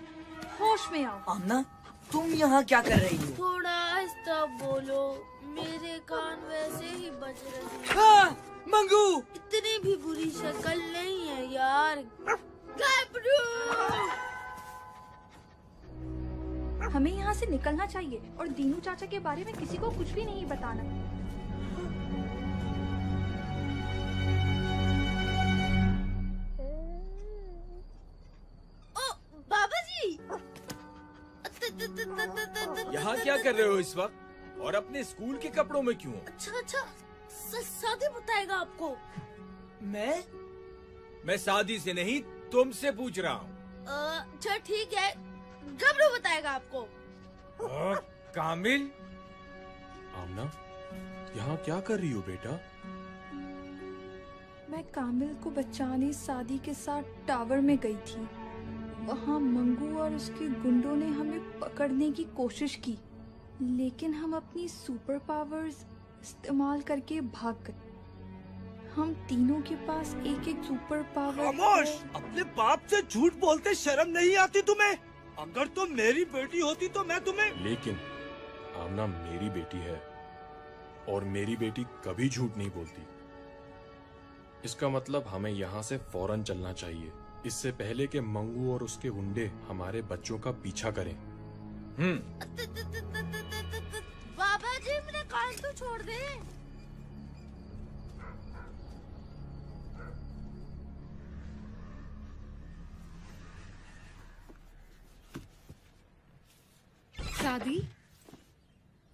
होश में आओ। आमना, तुम यहाँ क्या कर रही हो? थोड़ा आहिस्ता बोलो, मेरे कान वैसे ही बज रहे हैं। हाँ, मंगू! इतनी भी बुरी शक्ल नहीं है यार। गबरू! हमें यहाँ से निकलना चाहिए और दीनू चाचा के बारे में किसी को कुछ भी नहीं बताना। बाबा जी! यहाँ क्या कर रहे हो इस वक्त? और अपने स्कूल के कपड़ों में क्यों? अच्छा, सादी बताएगा आपको। मैं शादी से नहीं, तुमसे पूछ रहा हूँ। अच्छा ठीक है, गबरू बताएगा आपको। कामिल? आमना, यहाँ क्या कर रही हो बेटा? मैं कामिल को बचाने सादी के साथ टावर में गई थी। वहाँ मंगू और उसके गुंडों ने हमें पकड़ने की कोशिश की, लेकिन हम अपनी सुपर पावर्स इस्तेमाल करके भाग गए। हम तीनों के पास एक एक सुपर पावर। खामोश! अपने बाप से झूठ बोलते शर्म नहीं आती तुम्हें? अगर तुम मेरी बेटी होती तो मैं तुम्हें। लेकिन आमना मेरी बेटी है और मेरी बेटी कभी झूठ नहीं बोलती। इसका मतलब हमें यहाँ से फौरन चलना चाहिए, इससे पहले कि मंगू और उसके गुंडे हमारे बच्चों का पीछा करें। बाबा जी, मेरे कान तो छोड़ दे। सादी,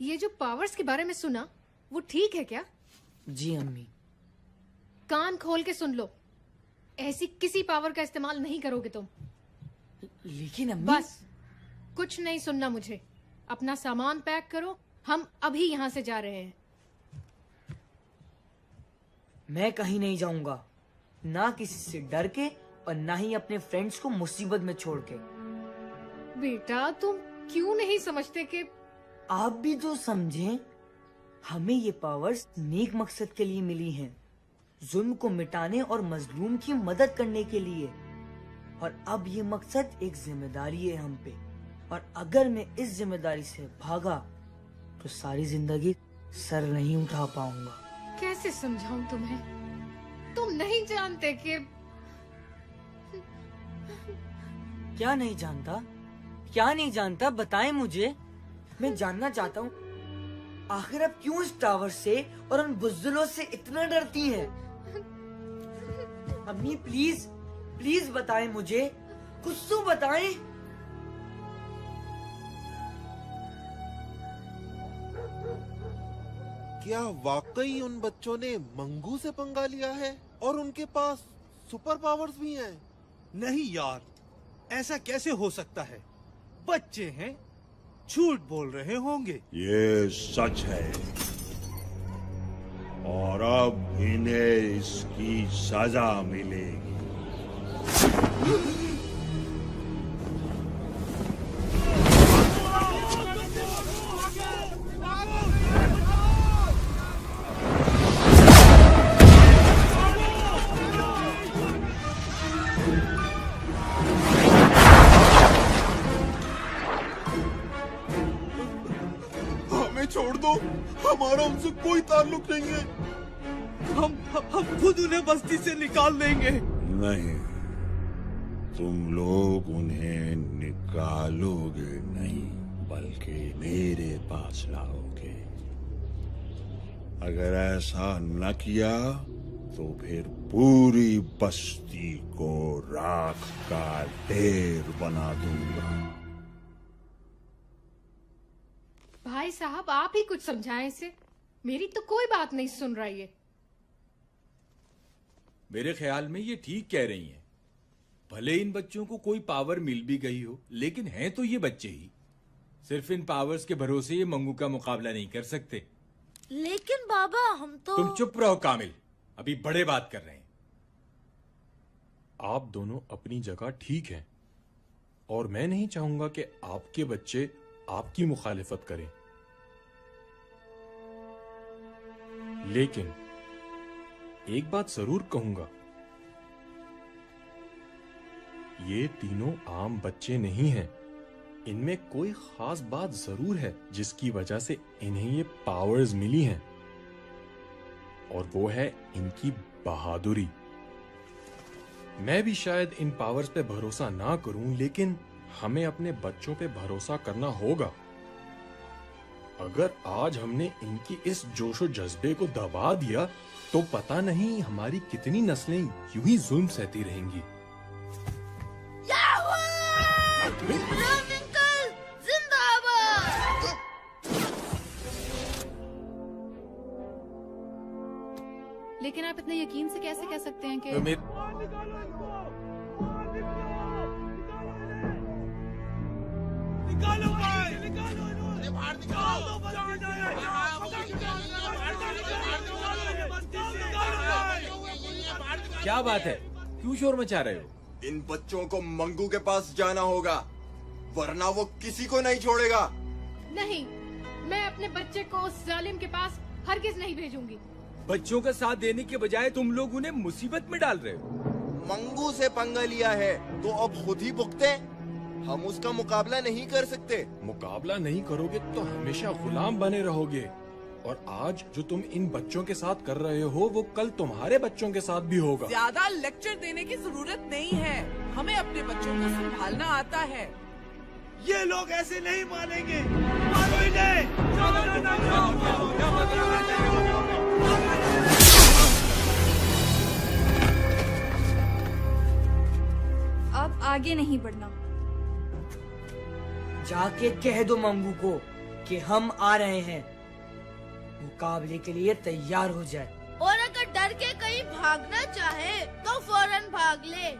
ये जो पावर्स के बारे में सुना, वो ठीक है क्या? जी अम्मी। कान खोल के सुन लो, ऐसी किसी पावर का इस्तेमाल नहीं करोगे तुम। लेकिन अम्मी। बस, कुछ नहीं सुनना मुझे। अपना सामान पैक करो, हम अभी यहाँ से जा रहे हैं। मैं कहीं नहीं जाऊंगा, ना किसी से डर के और ना ही अपने फ्रेंड्स को मुसीबत में छोड़ के। बेटा, तुम क्यों नहीं समझते कि आप भी तो समझें, हमें ये पावर्स नेक मकसद के लिए मिली हैं, जुल्म को मिटाने और मजलूम की मदद करने के लिए। और अब ये मकसद एक जिम्मेदारी है हम पे, और अगर मैं इस जिम्मेदारी से भागा तो सारी जिंदगी सर नहीं उठा पाऊंगा। कैसे समझाऊं तुम्हें? तुम नहीं जानते कि क्या नहीं जानता? क्या नहीं जानता, बताएं मुझे। मैं जानना चाहता हूँ, आखिर आप क्यों इस टावर से और उन बुज़दिलों से इतना डरती हैं? अम्मी प्लीज, प्लीज बताएं मुझे, कुछ तो बताएं। क्या वाकई उन बच्चों ने मंगू से पंगा लिया है और उनके पास सुपर पावर्स भी हैं? नहीं यार, ऐसा कैसे हो सकता है? बच्चे हैं, झूठ बोल रहे होंगे। ये सच है और अब इन्हें इसकी सजा मिलेगी। हमें छोड़ दो, हमारा उनसे कोई ताल्लुक नहीं है। हम खुद उन्हें बस्ती से निकाल देंगे। नहीं, तुम लोग उन्हें निकालोगे नहीं, बल्कि मेरे पास लाओगे। अगर ऐसा न किया तो फिर पूरी बस्ती को राख का ढेर बना दूंगा। भाई साहब, आप ही कुछ समझाएं इसे। मेरी तो कोई बात नहीं सुन रहा ये। मेरे ख्याल में ये ठीक कह रही हैं। भले इन बच्चों को कोई पावर मिल भी गई हो, लेकिन हैं तो ये बच्चे ही। सिर्फ इन पावर्स के भरोसे ये मंगू का मुकाबला नहीं कर सकते। लेकिन बाबा, हम तो... तुम चुप रहो कामिल, अभी बड़े बात कर रहे हैं। आप दोनों अपनी जगह ठीक हैं, और मैं नहीं चाहूंगा कि आपके बच्चे आपकी मुखालिफत करें। लेकिन एक बात जरूर कहूंगा, ये तीनों आम बच्चे नहीं हैं। इनमें कोई खास बात जरूर है जिसकी वजह से इन्हें ये पावर्स मिली हैं, और वो है इनकी बहादुरी। मैं भी शायद इन पावर्स पे भरोसा ना करूं, लेकिन हमें अपने बच्चों पे भरोसा करना होगा। अगर आज हमने इनकी इस जोशो जज्बे को दबा दिया तो पता नहीं हमारी कितनी नस्लें यूं ही जुल्म सहती रहेंगी। लेकिन आप इतने यकीन से कैसे कह सकते हैं कि क्या बात है, क्यों शोर मचा रहे हो? इन बच्चों को मंगू के पास जाना होगा, वरना वो किसी को नहीं छोड़ेगा। नहीं, मैं अपने बच्चे को उस जालिम के पास हरगिज नहीं भेजूंगी। बच्चों का साथ देने के बजाय तुम लोग उन्हें मुसीबत में डाल रहे हो। मंगू से पंगा लिया है तो अब खुद ही भुगते। हम उसका मुकाबला नहीं कर सकते। मुकाबला नहीं करोगे तो हमेशा गुलाम बने रहोगे, और आज जो तुम इन बच्चों के साथ कर रहे हो वो कल तुम्हारे बच्चों के साथ भी होगा। ज्यादा लेक्चर देने की जरूरत नहीं है, हमें अपने बच्चों को संभालना आता है। ये लोग ऐसे नहीं मानेंगे। मानो इन्हें। अब आगे नहीं बढ़ना। जाके कह दो मंगू को कि हम आ रहे हैं, मुकाबले के लिए तैयार हो जाए। और अगर डर के कहीं भागना चाहे तो फौरन भाग ले।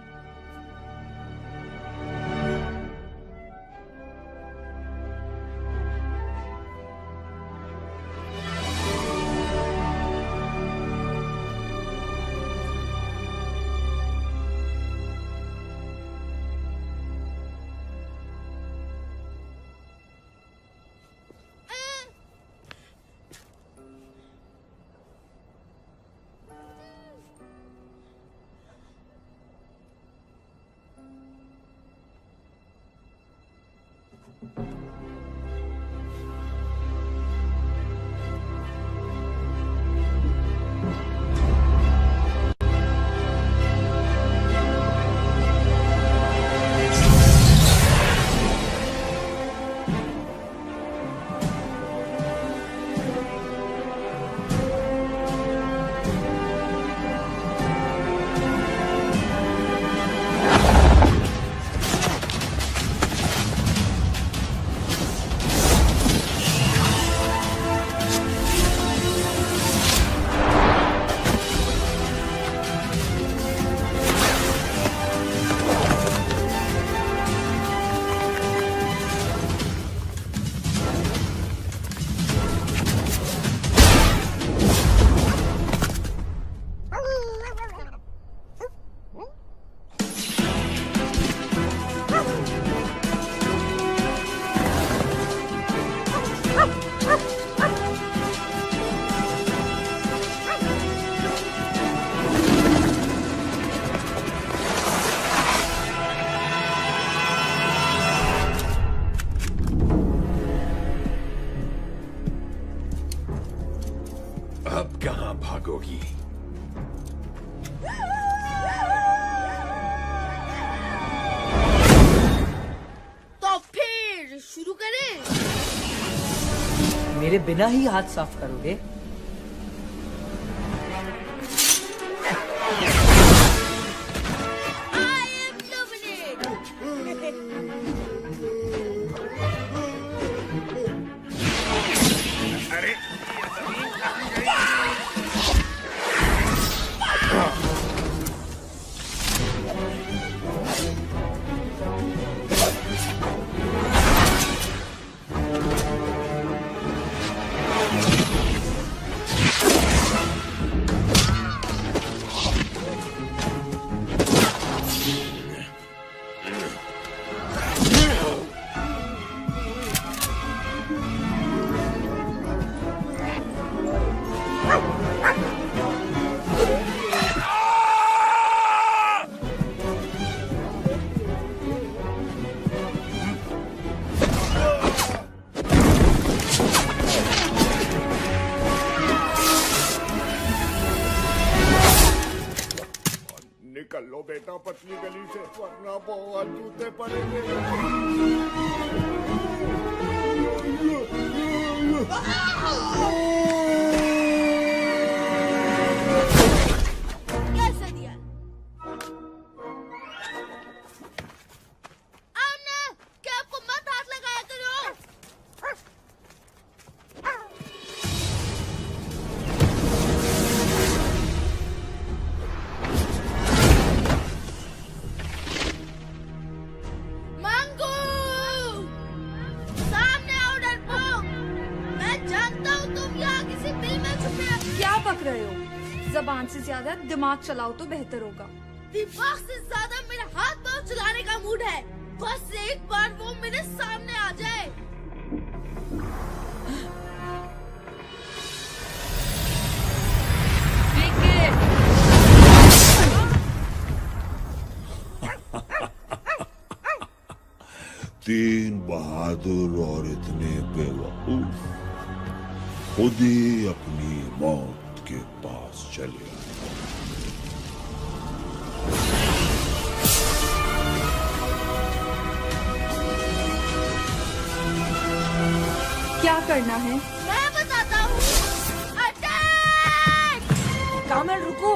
अब कहां भागोगी? तो फिर शुरू करें? मेरे बिना ही हाथ साफ करोगे? निकल लो बेटा पतली गली से, वरना बहुत जूते पड़ेंगे। कैसे दिया? आना, क्या आपको मत हाथ लगाया करो? क्या बक रहे हो? जबान से ज्यादा दिमाग चलाओ तो बेहतर होगा। दिमाग से ज्यादा मेरे हाथ पांव चलाने का मूड है। बस एक बार वो मेरे सामने आ जाए। तीन बहादुर और इतने बेवकूफ खुद ही अपनी मौत के पास चले आए। क्या करना है? मैं बताता हूँ। अटैक! कामल रुको।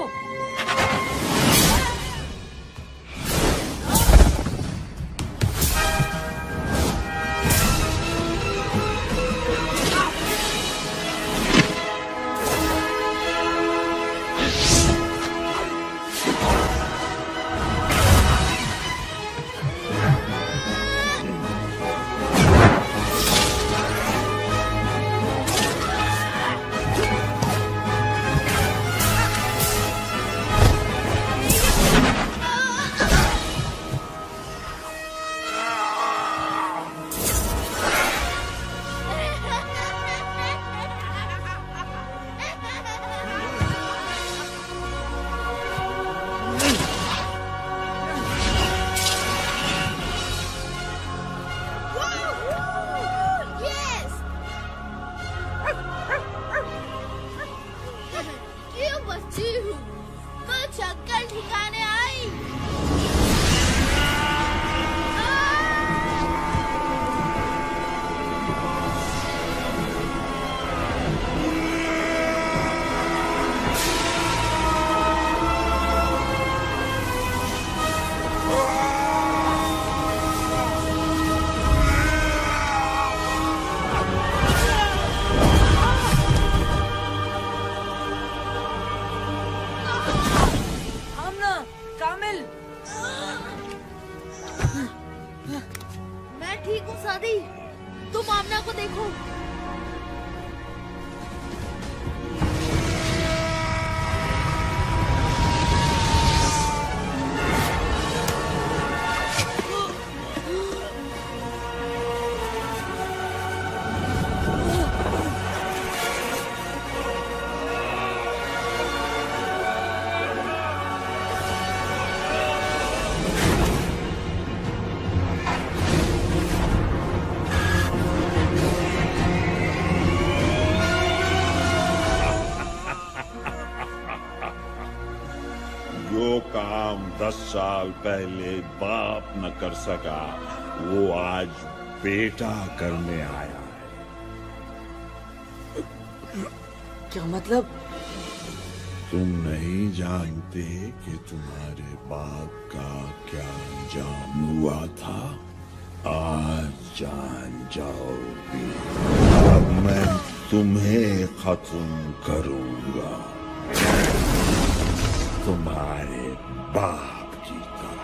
10 साल पहले बाप न कर सका वो आज बेटा करने आया है। क्या मतलब? तुम नहीं जानते कि तुम्हारे बाप का क्या अंजाम हुआ था? आज जान जाओगे। अब मैं तुम्हें खत्म करूंगा, तुम्हारे बाप की तरह।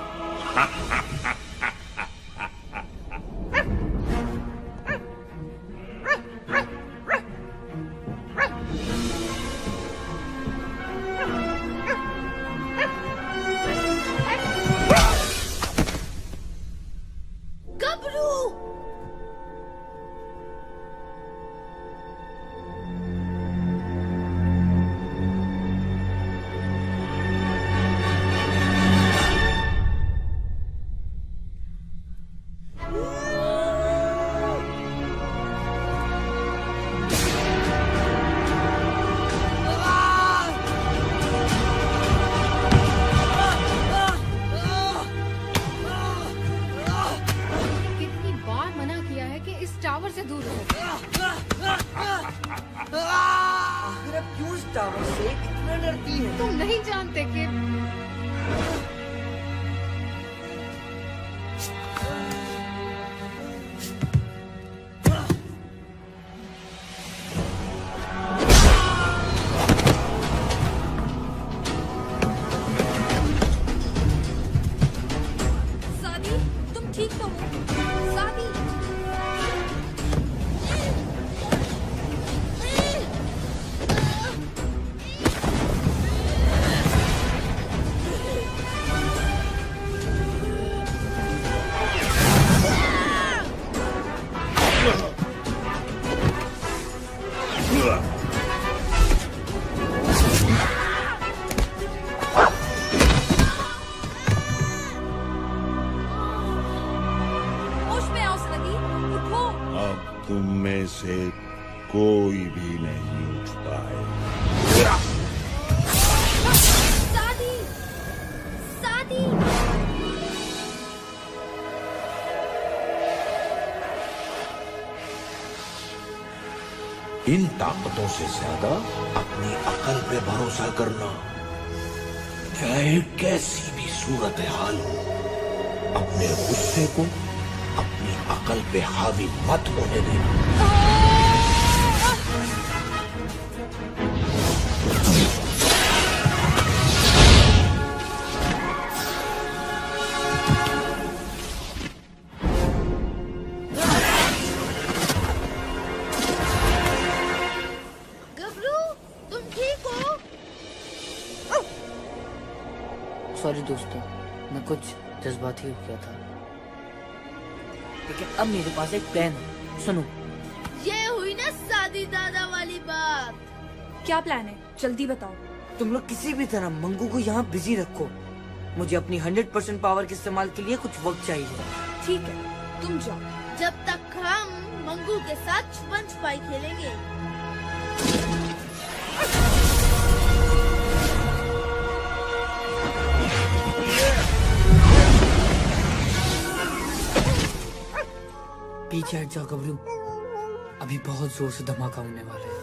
से कोई भी नहीं उठ पाए। सादी, सादी। इन ताकतों से ज्यादा अपनी अकल पे भरोसा करना, चाहे कैसी भी सूरत हाल हो, अपने गुस्से को अपनी अकल पे हावी मत होने देना। सॉरी दोस्तों, मैं कुछ जज्बाती हो गया था, लेकिन अब मेरे पास एक प्लान है। सुनो, ये हुई ना सादी दादा वाली बात। क्या प्लान है, जल्दी बताओ। तुम लोग किसी भी तरह मंगू को यहाँ बिजी रखो। मुझे अपनी 100% पावर के इस्तेमाल के लिए कुछ वक्त चाहिए। ठीक है, तुम जाओ। जब तक हम मंगू के साथ छुपन छुपाई खेलेंगे। पीछे हट जाओ गबरू, अभी बहुत जोर से धमाका होने वाला है।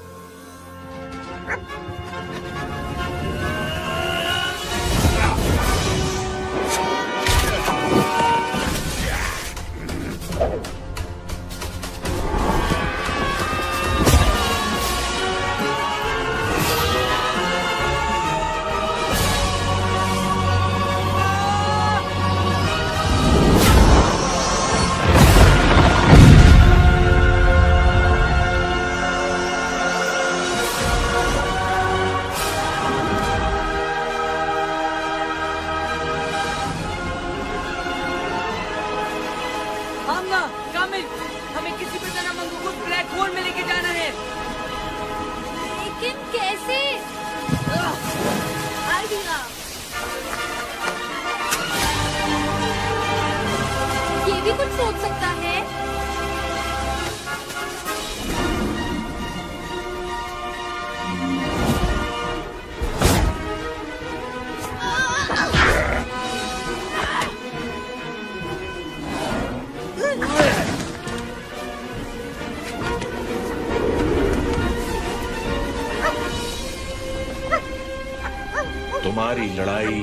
तुम्हारी लड़ाई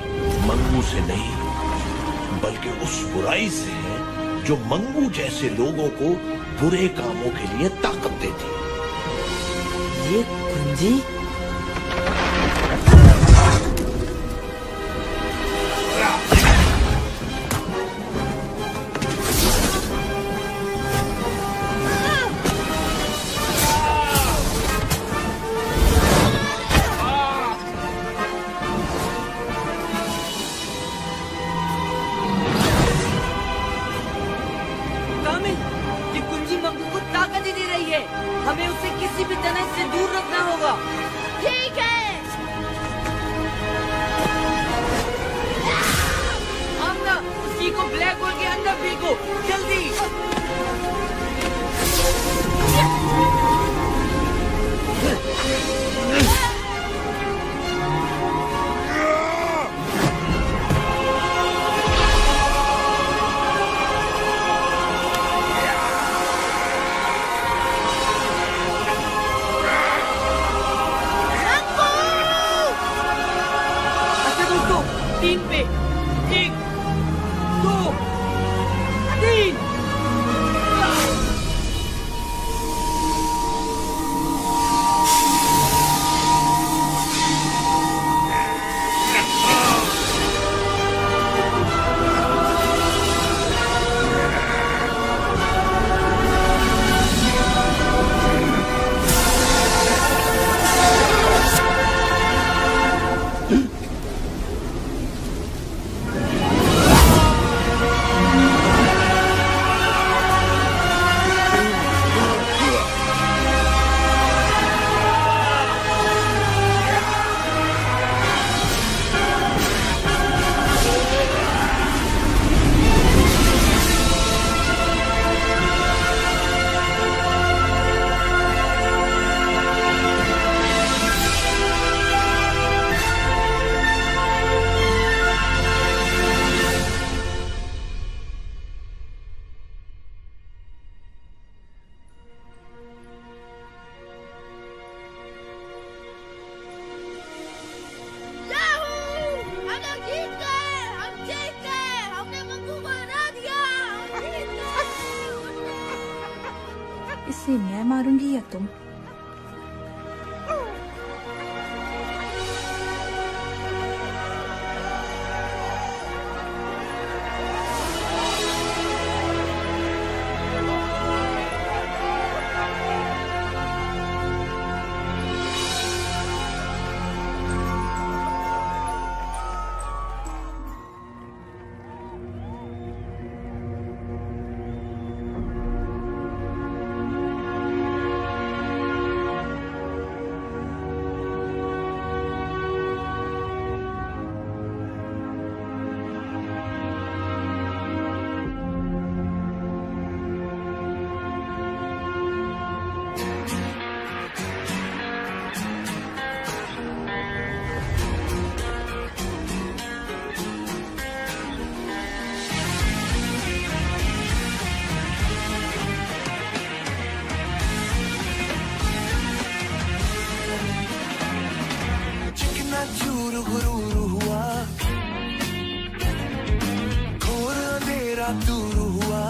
मंगू से नहीं, बल्कि उस बुराई से है जो मंगू जैसे लोगों को बुरे कामों के लिए ताकत देती है। ये कुंजी? हमें उसे किसी भी तरह से दूर रखना होगा। ठीक है। आमना, उसी को ब्लैक होल के अंदर फेंको, जल्दी। तीन पे, 1, 2, 3। इसे मैं मारूंगी या तुम? चूर गुरूर हुआ, घोर अंधेरा दूर हुआ।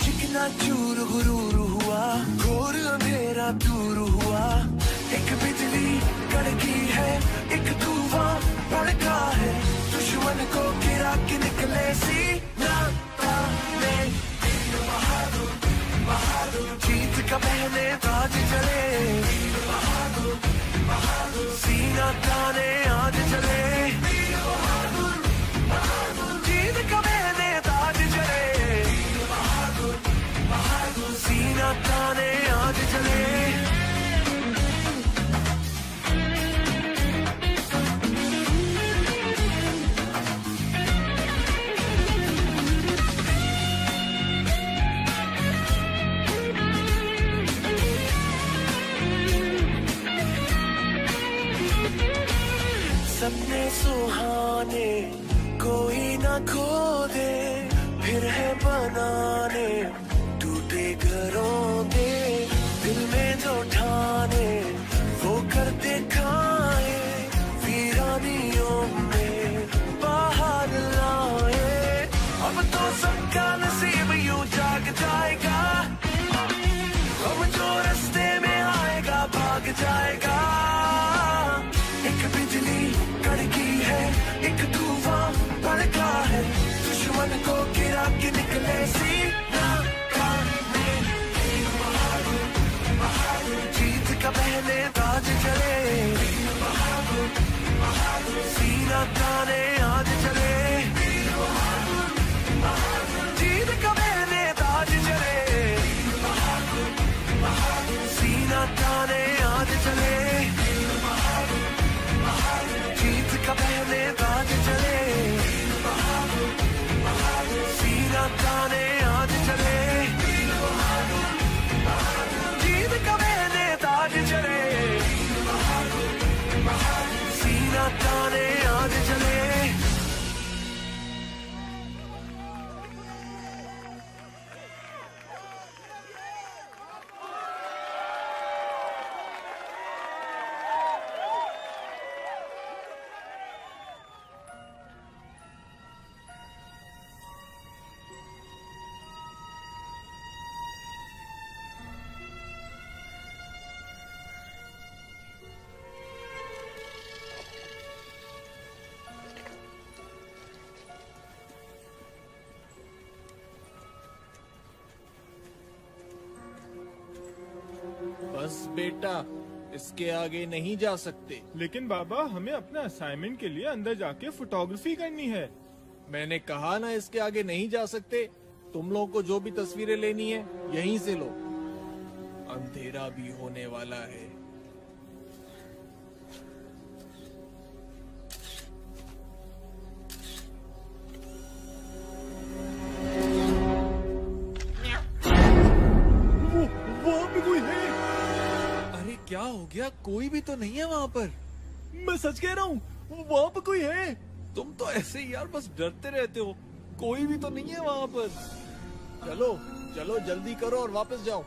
चिकना चूर गुरूर हुआ, घोर अंधेरा दूर हुआ। एक बिजली कड़की है, एक तूफान भड़का है। दुश्मन को गिरा के निकले सीना ताने। बहादुर बहादुर जीत का पहने ताज चले। सीना ताने आज चले। जीत का मैंने ताज चले। सीना ताने आज चले। सपने सुहाने कोई ना खो दे, फिर है बनाने टूटे घरों दे। दिल में जो ठाने वो कर दिखाए। जाएगा। एक बिजली कड़की है, एक तूफान भड़का है, दुश्मन को गिरा के निकले सीना खाने। जीत का पहले ताज चले, सीना ताने आज चले। जीत का पहले ताज चले, सीना ताने आज चले। जीत का पहले ताज चले, सीना ताने आज चले। जीत का पहले ताज चले, सीना ताने आज चले। बस बेटा, इसके आगे नहीं जा सकते। लेकिन बाबा, हमें अपना असाइनमेंट के लिए अंदर जाके फोटोग्राफी करनी है। मैंने कहा ना इसके आगे नहीं जा सकते। तुम लोगों को जो भी तस्वीरें लेनी है यहीं से लो। अंधेरा भी होने वाला है। वहाँ पे कोई है। अरे क्या हो गया? कोई भी तो नहीं है वहाँ पर। मैं सच कह रहा हूँ, वहाँ पे कोई है। तुम तो ऐसे ही यार बस डरते रहते हो। कोई भी तो नहीं है वहाँ पर। चलो चलो जल्दी करो और वापस जाओ।